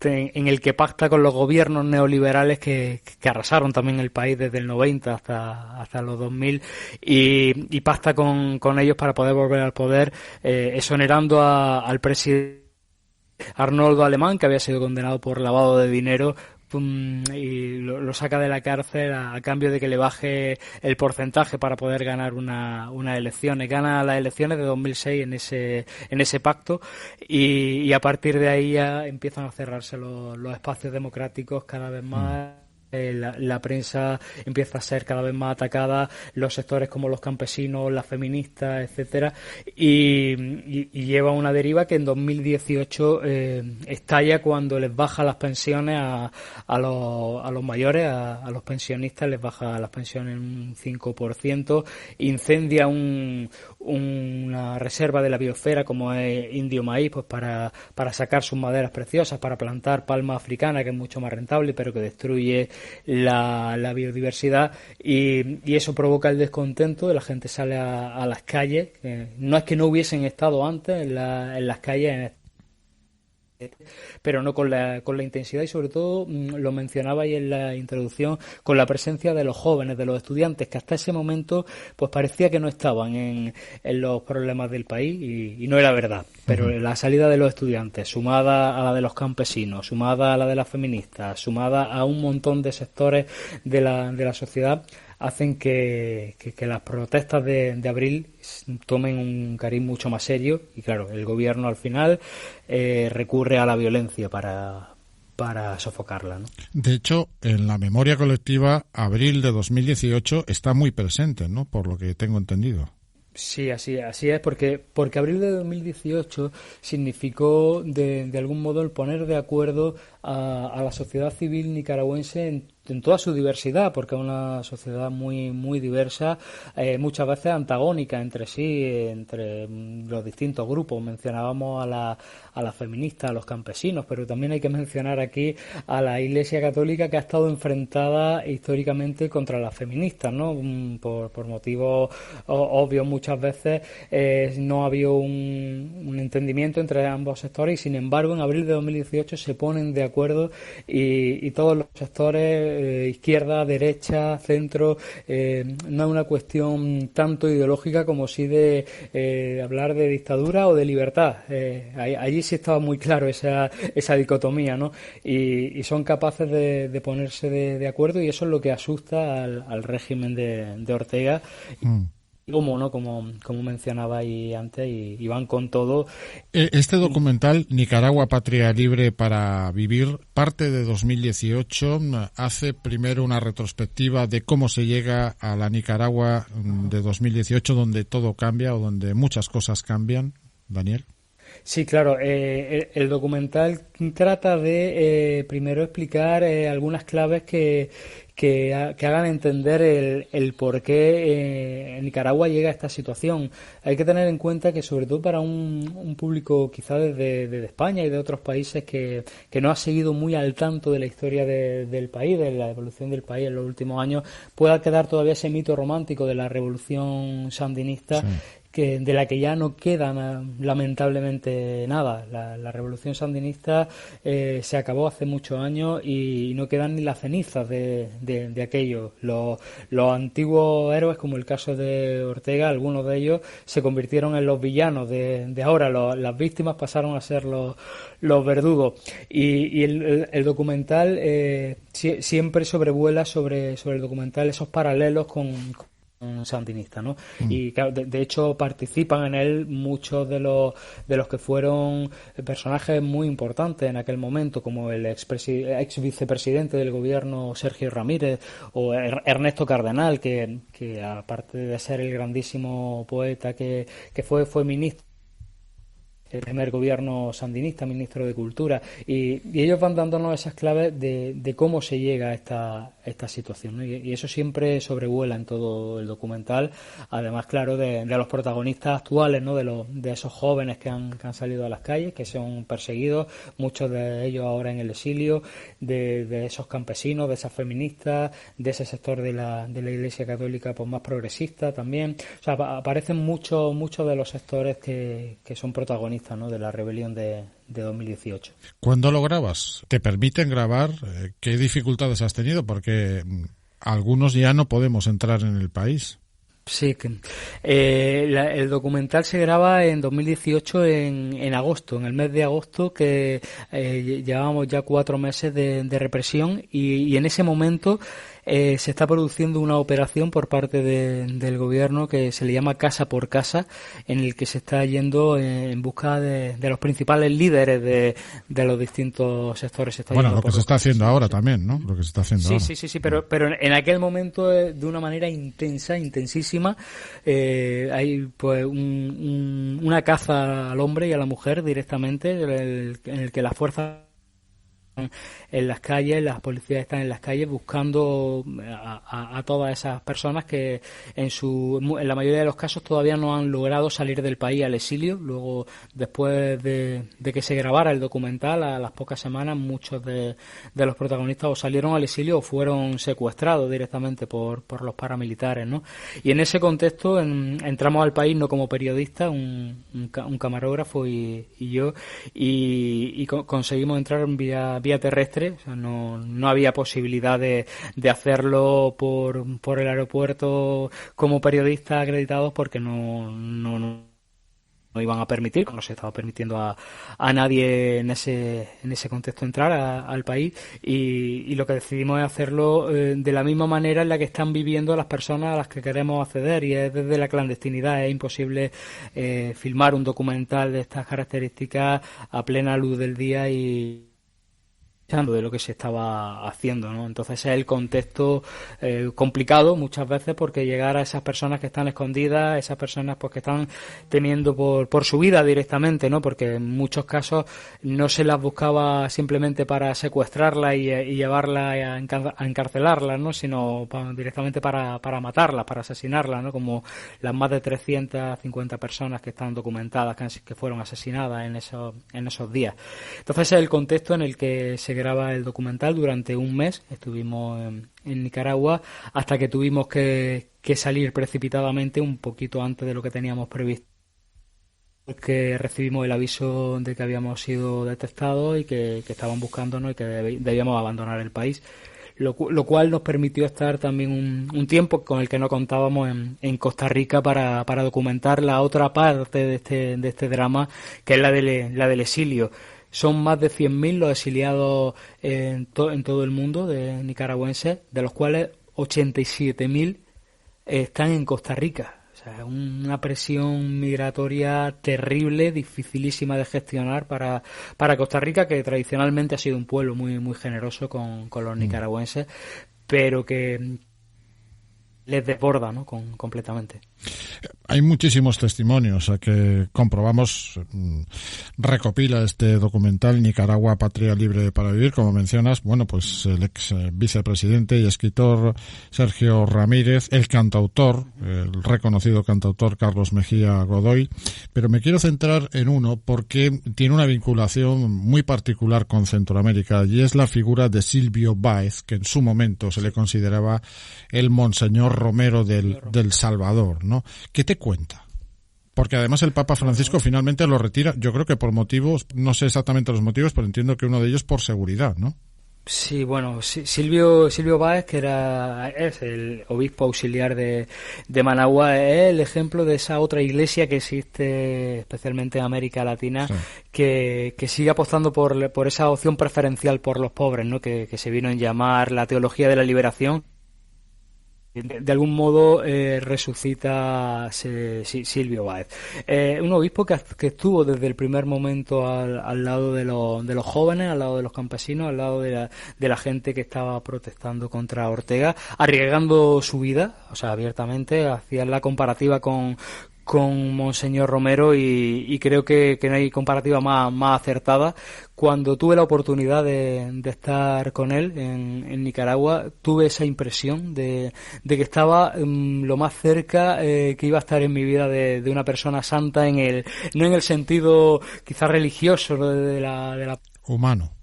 en el que pacta con los gobiernos neoliberales que arrasaron también el país desde el 90 hasta los 2000 y pacta con ellos para poder volver al poder, exonerando al presidente Arnoldo Alemán, que había sido condenado por lavado de dinero, y lo saca de la cárcel a cambio de que le baje el porcentaje para poder ganar unas elecciones. Gana las elecciones de 2006 en ese pacto y a partir de ahí ya empiezan a cerrarse los espacios democráticos cada vez más. La prensa empieza a ser cada vez más atacada, los sectores como los campesinos, las feministas, etcétera, y lleva una deriva que en 2018 estalla cuando les baja las pensiones a los mayores, a los pensionistas les baja las pensiones en un 5%, incendia una reserva de la biosfera como es Indio Maíz, pues para sacar sus maderas preciosas, para plantar palma africana, que es mucho más rentable, pero que destruye la biodiversidad, y eso provoca el descontento. La gente sale a las calles, no es que no hubiesen estado antes en las calles, pero no con la intensidad, y sobre todo, lo mencionaba ahí en la introducción, con la presencia de los jóvenes, de los estudiantes, que hasta ese momento pues parecía que no estaban en los problemas del país, y no era verdad, pero la salida de los estudiantes, sumada a la de los campesinos, sumada a la de las feministas, sumada a un montón de sectores de la sociedad, hacen que las protestas de abril tomen un cariz mucho más serio, y claro, el gobierno al final recurre a la violencia para sofocarla, ¿no? De hecho, en la memoria colectiva, abril de 2018 está muy presente, ¿no? Por lo que tengo entendido. Sí, así es, porque abril de 2018 significó de algún modo el poner de acuerdo a la sociedad civil nicaragüense en toda su diversidad, porque es una sociedad muy muy diversa, muchas veces antagónica entre sí, entre los distintos grupos. Mencionábamos a las feministas, a los campesinos, pero también hay que mencionar aquí a la Iglesia Católica, que ha estado enfrentada históricamente contra las feministas, ¿no? Por motivos obvios muchas veces no ha habido un entendimiento entre ambos sectores, y sin embargo en abril de 2018 se ponen de acuerdo y todos los sectores, izquierda, derecha, centro, no es una cuestión tanto ideológica como sí de hablar de dictadura o de libertad. Allí sí estaba muy claro esa dicotomía, ¿no? Y son capaces de ponerse de acuerdo, y eso es lo que asusta al régimen de Ortega. Como mencionaba ahí antes, y van con todo. Este documental, Nicaragua, Patria Libre para Vivir, parte de 2018, hace primero una retrospectiva de cómo se llega a la Nicaragua de 2018, donde todo cambia o donde muchas cosas cambian. Daniel. Sí, claro. El documental trata de primero explicar algunas claves que hagan entender el por qué Nicaragua llega a esta situación. Hay que tener en cuenta que, sobre todo para un público quizá desde España y de otros países que no ha seguido muy al tanto de la historia del país, de la evolución del país en los últimos años, pueda quedar todavía ese mito romántico de la revolución sandinista, sí, de la que ya no queda lamentablemente nada. La revolución sandinista se acabó hace muchos años y no quedan ni las cenizas de aquello. Los antiguos héroes, como el caso de Ortega, algunos de ellos se convirtieron en los villanos de ahora. Las víctimas pasaron a ser los verdugos. Y el documental siempre sobrevuela sobre el documental esos paralelos con sandinista, ¿no? Y claro, de hecho participan en él muchos de los que fueron personajes muy importantes en aquel momento, como el ex vicepresidente del gobierno Sergio Ramírez, o Ernesto Cardenal, que aparte de ser el grandísimo poeta que fue ministro el primer gobierno sandinista, ministro de Cultura, y ellos van dándonos esas claves de cómo se llega a esta situación, ¿no? Y eso siempre sobrevuela en todo el documental, además, claro, de los protagonistas actuales, ¿no? De esos jóvenes que han salido a las calles, que son perseguidos, muchos de ellos ahora en el exilio, de esos campesinos, de esas feministas, de ese sector de la Iglesia Católica pues más progresista también. O sea, aparecen muchos de los sectores que son protagonistas, ¿no? De la rebelión de 2018. ¿Cuándo lo grabas? ¿Te permiten grabar? ¿Qué dificultades has tenido? Porque algunos ya no podemos entrar en el país. Sí, el documental se graba en 2018 en agosto, en el mes de agosto, que llevábamos ya 4 meses de represión y en ese momento se está produciendo una operación por parte del gobierno que se le llama Casa por Casa, en el que se está yendo en busca de los principales líderes de los distintos sectores. Bueno, lo que se está haciendo ahora también, ¿no? Lo que se está haciendo ahora. Sí, pero en aquel momento de una manera intensísima, hay pues una caza al hombre y a la mujer directamente, en el que las fuerzas en las calles, las policías están en las calles buscando a todas esas personas que en la mayoría de los casos todavía no han logrado salir del país al exilio. Luego, después de que se grabara el documental, a las pocas semanas muchos de los protagonistas o salieron al exilio o fueron secuestrados directamente por los paramilitares, ¿no? Y en ese contexto entramos al país no como periodistas, un camarógrafo y yo, y conseguimos entrar vía terrestre. O sea, no había posibilidad de hacerlo por el aeropuerto como periodistas acreditados, porque no iban a permitir, como no se estaba permitiendo a nadie en ese contexto entrar al país, y lo que decidimos es hacerlo de la misma manera en la que están viviendo las personas a las que queremos acceder, y es desde la clandestinidad. Es imposible filmar un documental de estas características a plena luz del día y de lo que se estaba haciendo, ¿no? Entonces es el contexto complicado muchas veces, porque llegar a esas personas que están escondidas, esas personas pues que están temiendo por su vida directamente, ¿no? Porque en muchos casos no se las buscaba simplemente para secuestrarlas y llevarlas a encarcelarlas, ¿no? Sino directamente para matarlas, para asesinarlas, ¿no? Como las más de 350 personas que están documentadas que fueron asesinadas en esos días. Entonces es el contexto en el que se graba el documental. Durante un mes estuvimos en Nicaragua, hasta que tuvimos que salir precipitadamente un poquito antes de lo que teníamos previsto, porque recibimos el aviso de que habíamos sido detectados y que estaban buscándonos y que debíamos abandonar el país, lo cual nos permitió estar también un tiempo con el que no contábamos en Costa Rica para documentar la otra parte de este drama, que es la del exilio. Son más de 100.000 los exiliados en todo el mundo de nicaragüenses, de los cuales 87.000 están en Costa Rica. O sea, una presión migratoria terrible, dificilísima de gestionar para Costa Rica, que tradicionalmente ha sido un pueblo muy, muy generoso con los nicaragüenses, pero que les desborda, ¿no? Completamente. Hay muchísimos testimonios que comprobamos, recopila este documental Nicaragua, Patria Libre para Vivir, como mencionas. Bueno, pues el ex vicepresidente y escritor Sergio Ramírez, el cantautor, el reconocido cantautor Carlos Mejía Godoy, pero me quiero centrar en uno porque tiene una vinculación muy particular con Centroamérica, y es la figura de Silvio Báez, que en su momento se le consideraba el Monseñor Romero del Salvador, ¿no? ¿Qué te cuenta? Porque además el Papa Francisco finalmente lo retira, yo creo que por motivos, no sé exactamente los motivos, pero entiendo que uno de ellos por seguridad, ¿no? Sí, bueno, Silvio Báez, que es el obispo auxiliar de Managua, es el ejemplo de esa otra iglesia que existe especialmente en América Latina, sí, que sigue apostando por esa opción preferencial por los pobres, ¿no? Que se vino a llamar la teología de la liberación. De algún modo resucita Silvio Báez, un obispo que estuvo desde el primer momento al lado de los jóvenes, al lado de los campesinos, al lado de la gente que estaba protestando contra Ortega, arriesgando su vida, o sea, abiertamente. Hacían la comparativa con Monseñor Romero y creo que no hay comparativa más acertada. Cuando tuve la oportunidad de estar con él en Nicaragua, tuve esa impresión de que estaba lo más cerca que iba a estar en mi vida de una persona santa, no en el sentido quizás religioso, ¿no? de la humano.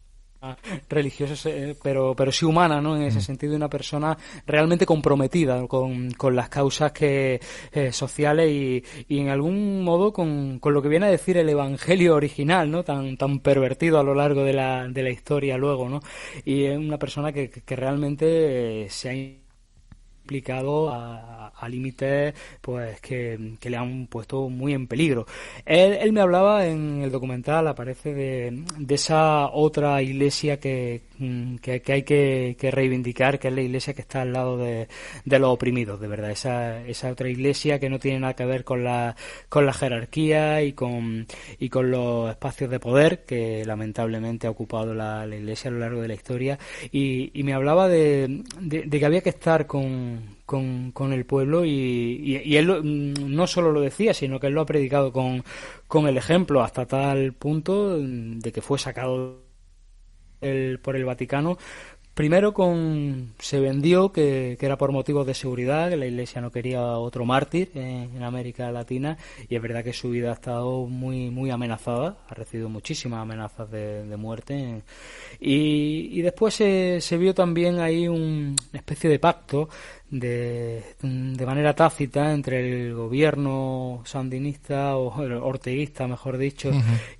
Religiosa, pero sí humana, ¿no? En ese sentido, de una persona realmente comprometida con las causas sociales y en algún modo con lo que viene a decir el evangelio original, ¿no? Tan pervertido a lo largo de la historia luego, ¿no? Y es una persona que realmente se ha implicado a límites pues que le han puesto muy en peligro. Él me hablaba en el documental, aparece de esa otra iglesia que hay que reivindicar, que es la iglesia que está al lado de los oprimidos, de verdad, esa otra iglesia que no tiene nada que ver con la jerarquía y con los espacios de poder que lamentablemente ha ocupado la iglesia a lo largo de la historia, y me hablaba de que había que estar con el pueblo y él no solo lo decía, sino que él lo ha predicado con el ejemplo, hasta tal punto de que fue sacado por el Vaticano. Primero se vendió que era por motivos de seguridad, que la Iglesia no quería otro mártir en América Latina, y es verdad que su vida ha estado muy muy amenazada, ha recibido muchísimas amenazas de muerte, y después se vio también ahí una especie de pacto de manera tácita entre el gobierno sandinista o orteguista, mejor dicho,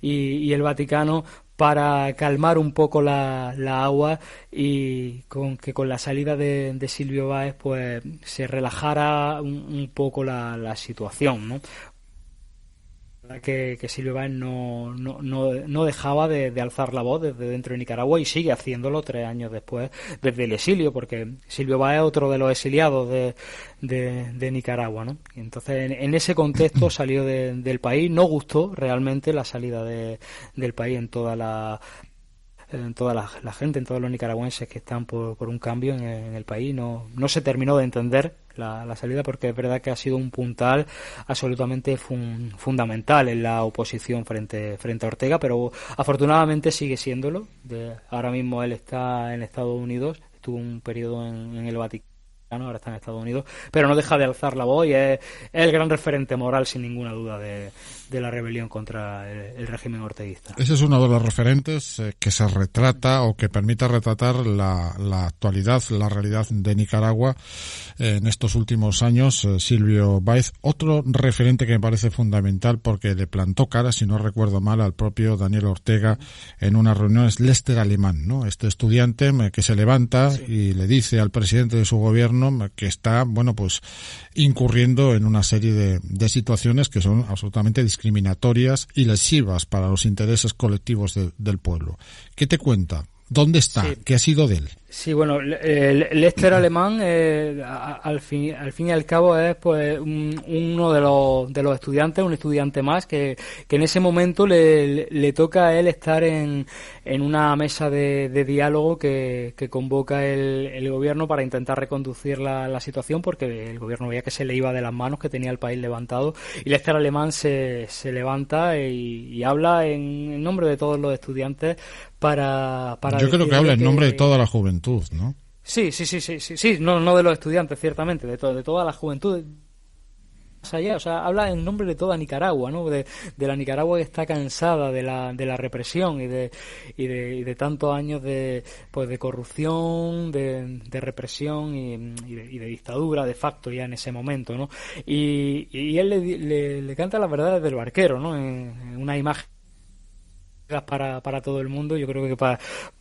y el Vaticano, para calmar un poco la agua, y con la salida de Silvio Báez pues se relajara un poco la situación, ¿no? Que Silvio Báez no dejaba de alzar la voz desde dentro de Nicaragua, y sigue haciéndolo 3 años después desde el exilio, porque Silvio Báez es otro de los exiliados de Nicaragua, ¿no? Y entonces en ese contexto salió del país. No gustó realmente la salida del país en toda la gente, en todos los nicaragüenses que están por un cambio en el país. No se terminó de entender la salida, porque es verdad que ha sido un puntal absolutamente fundamental en la oposición frente a Ortega, pero afortunadamente sigue siéndolo. Ahora mismo él está en Estados Unidos, estuvo un periodo en el Vaticano, ahora está en Estados Unidos, pero no deja de alzar la voz y es el gran referente moral, sin ninguna duda, de la rebelión contra el régimen orteguista. Ese es uno de los referentes que se retrata o que permite retratar la actualidad, la realidad de Nicaragua en estos últimos años, Silvio Báez. Otro referente que me parece fundamental, porque le plantó cara, si no recuerdo mal, al propio Daniel Ortega en una reunión, es Lester Alemán, ¿no? Este estudiante que se levanta y le dice al presidente de su gobierno que está, pues incurriendo en una serie de situaciones que son absolutamente discriminatorias y lesivas para los intereses colectivos del pueblo. ¿Qué te cuenta? ¿Dónde está? Sí. ¿Qué ha sido de él? Sí, bueno, Lester Alemán al fin y al cabo es pues uno de los estudiantes, un estudiante más que en ese momento le toca a él estar en una mesa de diálogo que convoca el gobierno para intentar reconducir la situación, porque el gobierno veía que se le iba de las manos, que tenía el país levantado, y Lester Alemán se levanta y habla en nombre de todos los estudiantes para yo creo que habla en nombre de toda la juventud, ¿no? Sí, no de los estudiantes, ciertamente, de toda la juventud. Más allá, o sea, habla en nombre de toda Nicaragua, ¿no? De la Nicaragua que está cansada de la represión y de tantos años de corrupción, de represión y de dictadura de facto ya en ese momento, ¿no? Y él le canta las verdades del barquero, ¿no? En una imagen para todo el mundo. Yo creo que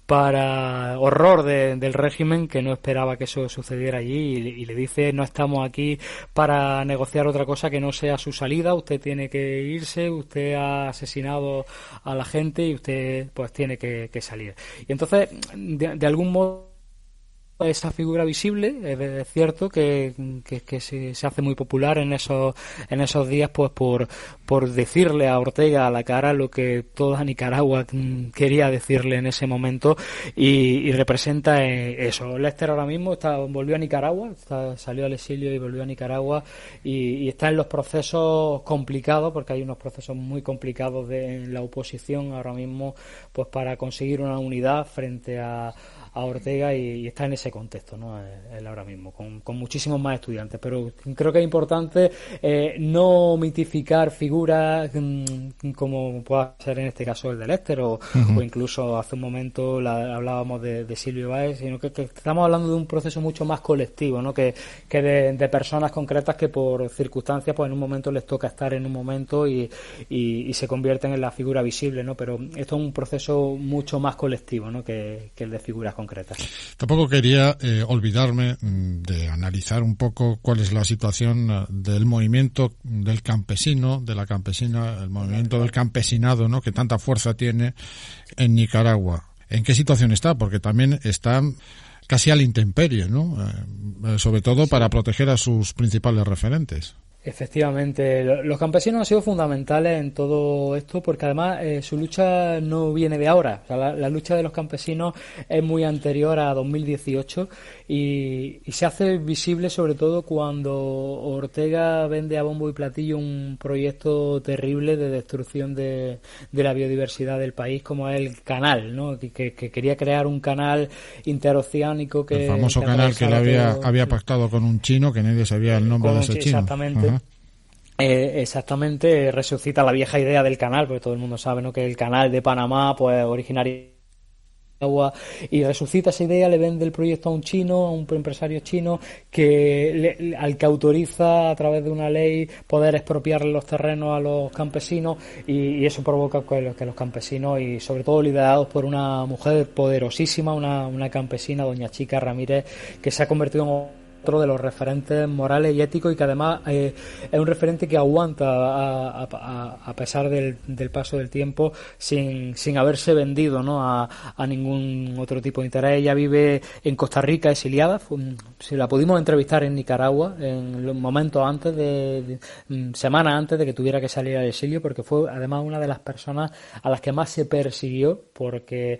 para horror del régimen, que no esperaba que eso sucediera allí, y le dice: no estamos aquí para negociar otra cosa que no sea su salida, usted tiene que irse, usted ha asesinado a la gente y usted pues tiene que salir. Y entonces de algún modo esa figura visible, es cierto que se hace muy popular en esos días, pues por decirle a Ortega a la cara lo que toda Nicaragua quería decirle en ese momento, y representa eso. Lester ahora mismo volvió a Nicaragua, salió al exilio y volvió a Nicaragua, y está en los procesos complicados, porque hay unos procesos muy complicados en la oposición ahora mismo, pues para conseguir una unidad frente a Ortega, y está en ese contexto, ¿no? Él ahora mismo, con muchísimos más estudiantes. Pero creo que es importante no mitificar figuras como pueda ser en este caso el de Lester, o incluso hace un momento hablábamos de Silvio Báez, sino que estamos hablando de un proceso mucho más colectivo, ¿no? que de personas concretas que por circunstancias pues en un momento les toca estar en un momento y se convierten en la figura visible, ¿no? Pero esto es un proceso mucho más colectivo, ¿no? que el de figuras concretas. Tampoco quería olvidarme de analizar un poco cuál es la situación del movimiento del campesino, de la campesina, el movimiento del campesinado, ¿no? Que tanta fuerza tiene en Nicaragua. ¿En qué situación está? Porque también está casi a la intemperie, ¿no? Sobre todo para proteger a sus principales referentes. Efectivamente, los campesinos han sido fundamentales en todo esto, porque además su lucha no viene de ahora. O sea, la lucha de los campesinos es muy anterior a 2018 y se hace visible sobre todo cuando Ortega vende a bombo y platillo un proyecto terrible de destrucción de la biodiversidad del país, como es el canal, ¿no? Que quería crear un canal interoceánico el famoso canal que él había pactado con un chino, que nadie sabía el nombre de ese chino. Exactamente. Ajá. Exactamente, resucita la vieja idea del canal, porque todo el mundo sabe, ¿no? Que el canal de Panamá, pues originario agua, y resucita esa idea, le vende el proyecto a un chino, a un empresario chino, al que autoriza a través de una ley poder expropiarle los terrenos a los campesinos, y eso provoca que los campesinos, y sobre todo liderados por una mujer poderosísima, una campesina, doña Chica Ramírez, que se ha convertido en otro de los referentes morales y éticos, y que además es un referente que aguanta a pesar del paso del tiempo sin haberse vendido, ¿no? a ningún otro tipo de interés. Ella vive en Costa Rica, exiliada. Se la pudimos entrevistar en Nicaragua en los momentos antes semanas antes de que tuviera que salir al exilio, porque fue además una de las personas a las que más se persiguió, porque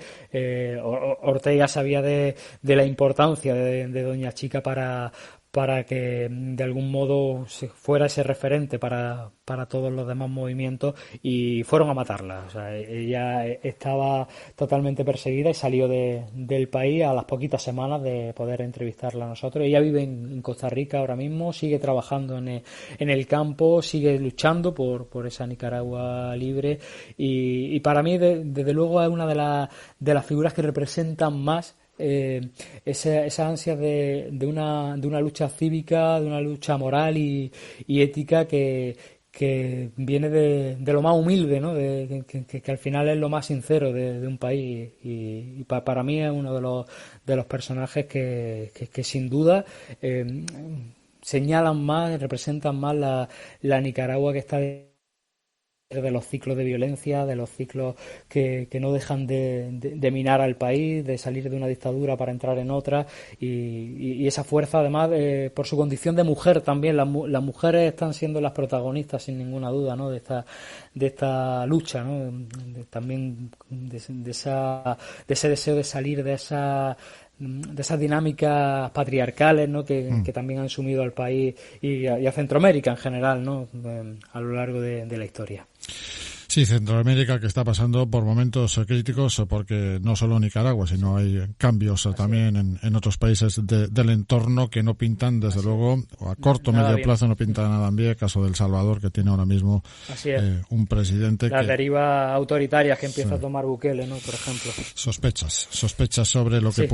Ortega sabía de la importancia de doña Chica para que de algún modo fuera ese referente para todos los demás movimientos, y fueron a matarla. O sea, ella estaba totalmente perseguida y salió del país a las poquitas semanas de poder entrevistarla a nosotros. Ella vive en Costa Rica ahora mismo, sigue trabajando en el campo, sigue luchando por esa Nicaragua libre, y para mí desde luego es una de las figuras que representan más esa ansia de una lucha cívica, de una lucha moral y ética que viene de lo más humilde, ¿no? Que al final es lo más sincero de un país, y para mí es uno de los personajes que sin duda señalan más, representan más la Nicaragua que está de los ciclos de violencia, de los ciclos que no dejan de minar al país, de salir de una dictadura para entrar en otra, y esa fuerza además por su condición de mujer también. Las mujeres están siendo las protagonistas sin ninguna duda, ¿no? de esta lucha, ¿no? También de ese deseo de salir de esas dinámicas patriarcales, ¿no? que también han sumido al país y a Centroamérica en general, ¿no? A lo largo de la historia. Sí, Centroamérica, que está pasando por momentos críticos, porque no solo Nicaragua, sino hay cambios también en otros países del entorno que no pintan, desde luego, a corto o medio plazo no pintan nada bien. El caso de El Salvador, que tiene ahora mismo un presidente las derivas autoritarias que empieza a tomar Bukele, ¿no? Por ejemplo. Sospechas sobre lo que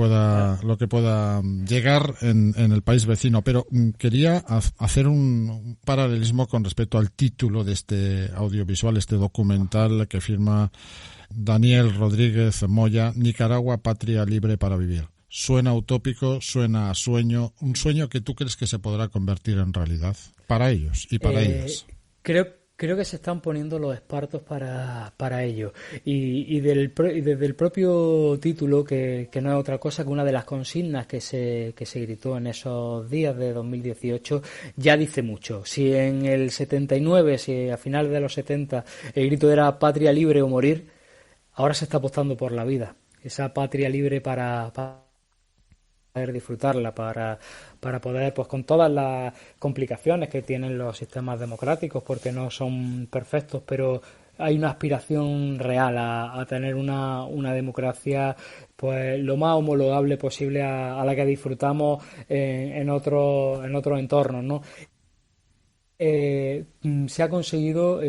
pueda llegar en el país vecino. Pero quería hacer un paralelismo con respecto al título de este audiovisual, este documental que firma Daniel Rodríguez Moya, Nicaragua, patria libre para vivir. Suena utópico, suena a sueño, un sueño que tú crees que se podrá convertir en realidad para ellos y para ellas. Creo Creo que se están poniendo los espartos para ello. Y desde el propio título, que no es otra cosa que una de las consignas que se gritó en esos días de 2018, ya dice mucho. Si en el 79, si a finales de los 70 el grito era patria libre o morir, ahora se está apostando por la vida. Esa patria libre para poder disfrutarla, para poder, pues con todas las complicaciones que tienen los sistemas democráticos, porque no son perfectos, pero hay una aspiración real a tener una democracia pues lo más homologable posible a la que disfrutamos en otros entornos, ¿no? Se ha conseguido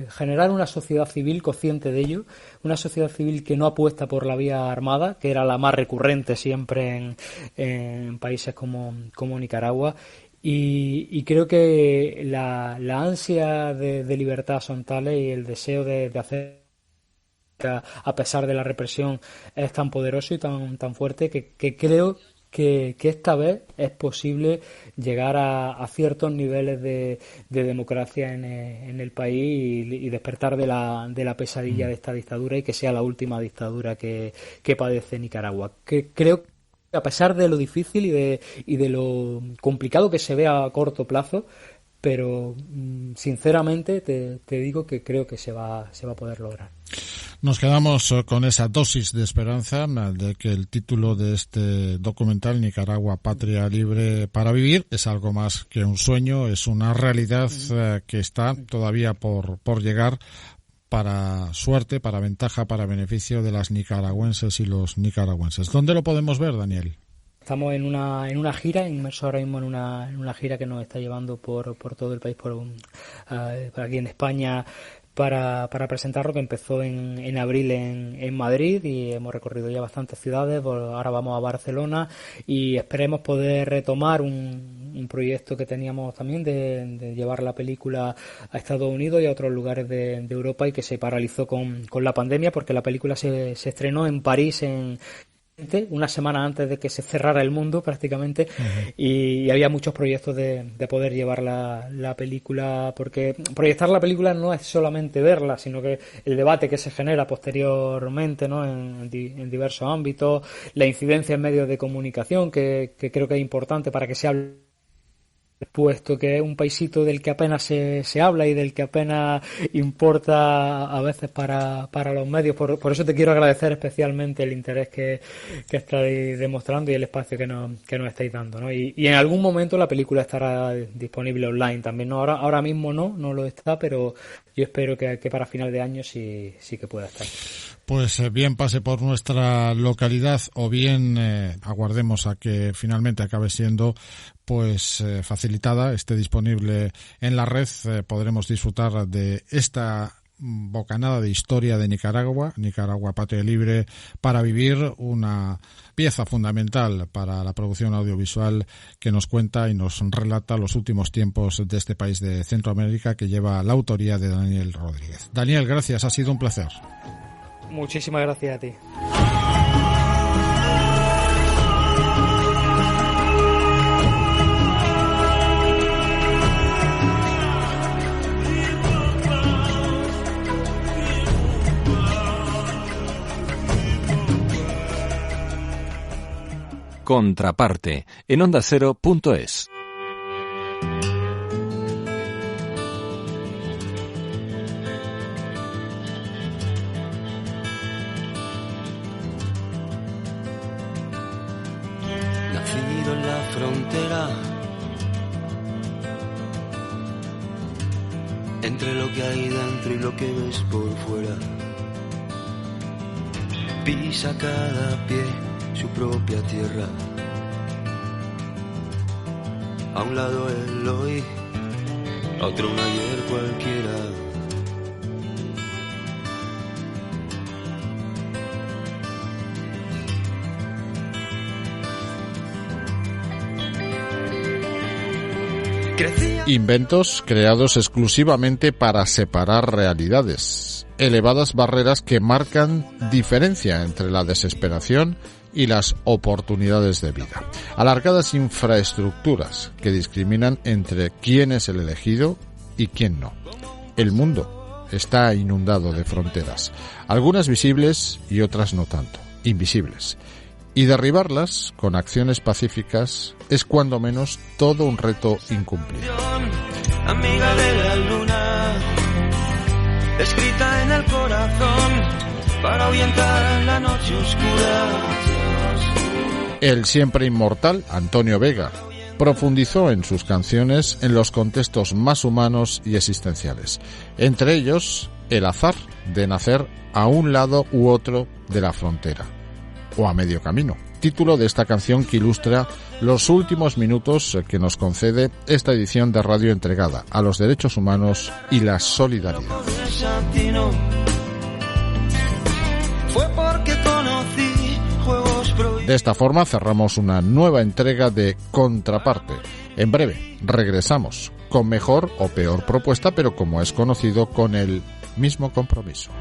generar una sociedad civil consciente de ello, una sociedad civil que no apuesta por la vía armada, que era la más recurrente siempre en países como Nicaragua, y creo que la ansia de libertad son tales y el deseo de hacer, a pesar de la represión, es tan poderoso y tan fuerte que creo que esta vez es posible llegar a ciertos niveles de democracia en el país y despertar de la pesadilla de esta dictadura y que sea la última dictadura que padece Nicaragua. Creo que a pesar de lo difícil y de lo complicado que se ve a corto plazo, pero sinceramente te digo que creo que se va a poder lograr. Nos quedamos con esa dosis de esperanza de que el título de este documental, Nicaragua, Patria Libre para Vivir, es algo más que un sueño, es una realidad que está todavía por llegar, para suerte, para ventaja, para beneficio de las nicaragüenses y los nicaragüenses. ¿Dónde lo podemos ver, Daniel? Estamos en una gira, inmersos ahora mismo en una gira que nos está llevando por todo el país, por aquí en España, para presentarlo, que empezó en abril en Madrid, y hemos recorrido ya bastantes ciudades. Ahora vamos a Barcelona y esperemos poder retomar un proyecto que teníamos también de llevar la película a Estados Unidos y a otros lugares de Europa, y que se paralizó con la pandemia, porque la película se estrenó en París una semana antes de que se cerrara el mundo prácticamente. Uh-huh. Y había muchos proyectos de poder llevar la película, porque proyectar la película no es solamente verla, sino que el debate que se genera posteriormente, ¿no? en diversos ámbitos, la incidencia en medios de comunicación, que creo que es importante para que se hable, puesto que es un paisito del que apenas se habla y del que apenas importa a veces para los medios. Por eso te quiero agradecer especialmente el interés que estáis demostrando y el espacio que nos estáis dando, ¿no? Y en algún momento la película estará disponible online también, ¿no? Ahora mismo no lo está, pero yo espero que para final de año sí que pueda estar. Pues bien pase por nuestra localidad, o bien aguardemos a que finalmente acabe siendo pues facilitada, esté disponible en la red. Podremos disfrutar de esta bocanada de historia de Nicaragua, Patria Libre para Vivir, una pieza fundamental para la producción audiovisual que nos cuenta y nos relata los últimos tiempos de este país de Centroamérica, que lleva la autoría de Daniel Rodríguez. Daniel, gracias, ha sido un placer. Muchísimas gracias a ti. Contraparte en ondacero.es. Nacido en la frontera entre lo que hay dentro y lo que ves por fuera, pisa cada pie su propia tierra. A un lado el hoy, a otro un ayer cualquiera. Inventos creados exclusivamente para separar realidades, elevadas barreras que marcan diferencia entre la desesperación y las oportunidades de vida, alargadas infraestructuras que discriminan entre quién es el elegido y quién no. El mundo está inundado de fronteras, algunas visibles y otras no tanto, invisibles. Y derribarlas con acciones pacíficas es cuando menos todo un reto incumplido. Amiga de la luna, escrita en el corazón para ahuyentar la noche oscura. El siempre inmortal Antonio Vega profundizó en sus canciones en los contextos más humanos y existenciales, entre ellos el azar de nacer a un lado u otro de la frontera, o a medio camino, título de esta canción que ilustra los últimos minutos que nos concede esta edición de radio entregada a los derechos humanos y la solidaridad. Fue porque conocí juegos prohibidos. De esta forma cerramos una nueva entrega de Contraparte. En breve regresamos con mejor o peor propuesta, pero como es conocido, con el mismo compromiso.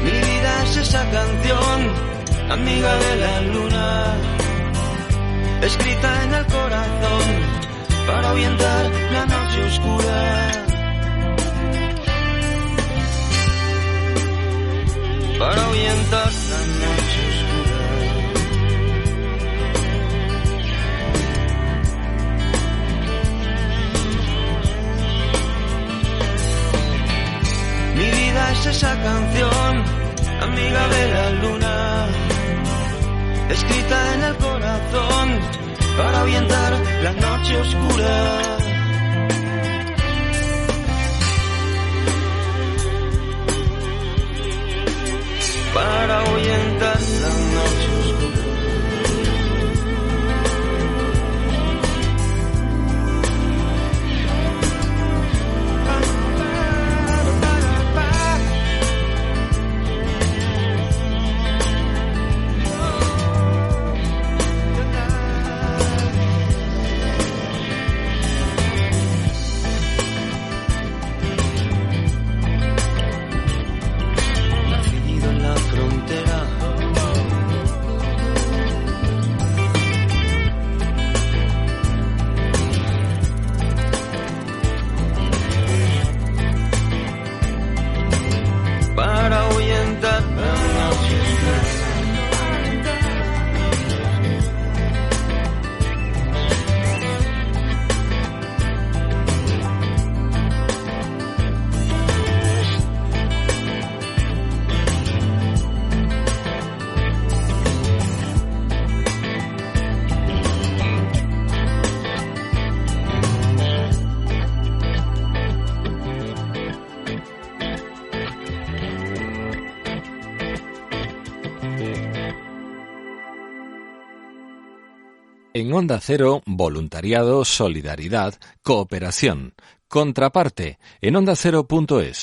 Mi vida es esa canción, amiga de la luna, escrita en el corazón para ahuyentar la noche oscura. Para ahuyentar la noche oscura. Mi vida es esa canción, amiga de la luna, escrita en el corazón para ahuyentar la noche oscura. Para ahuyentar la noche oscura. En Onda Cero, voluntariado, solidaridad, cooperación. Contraparte en ondacero.es.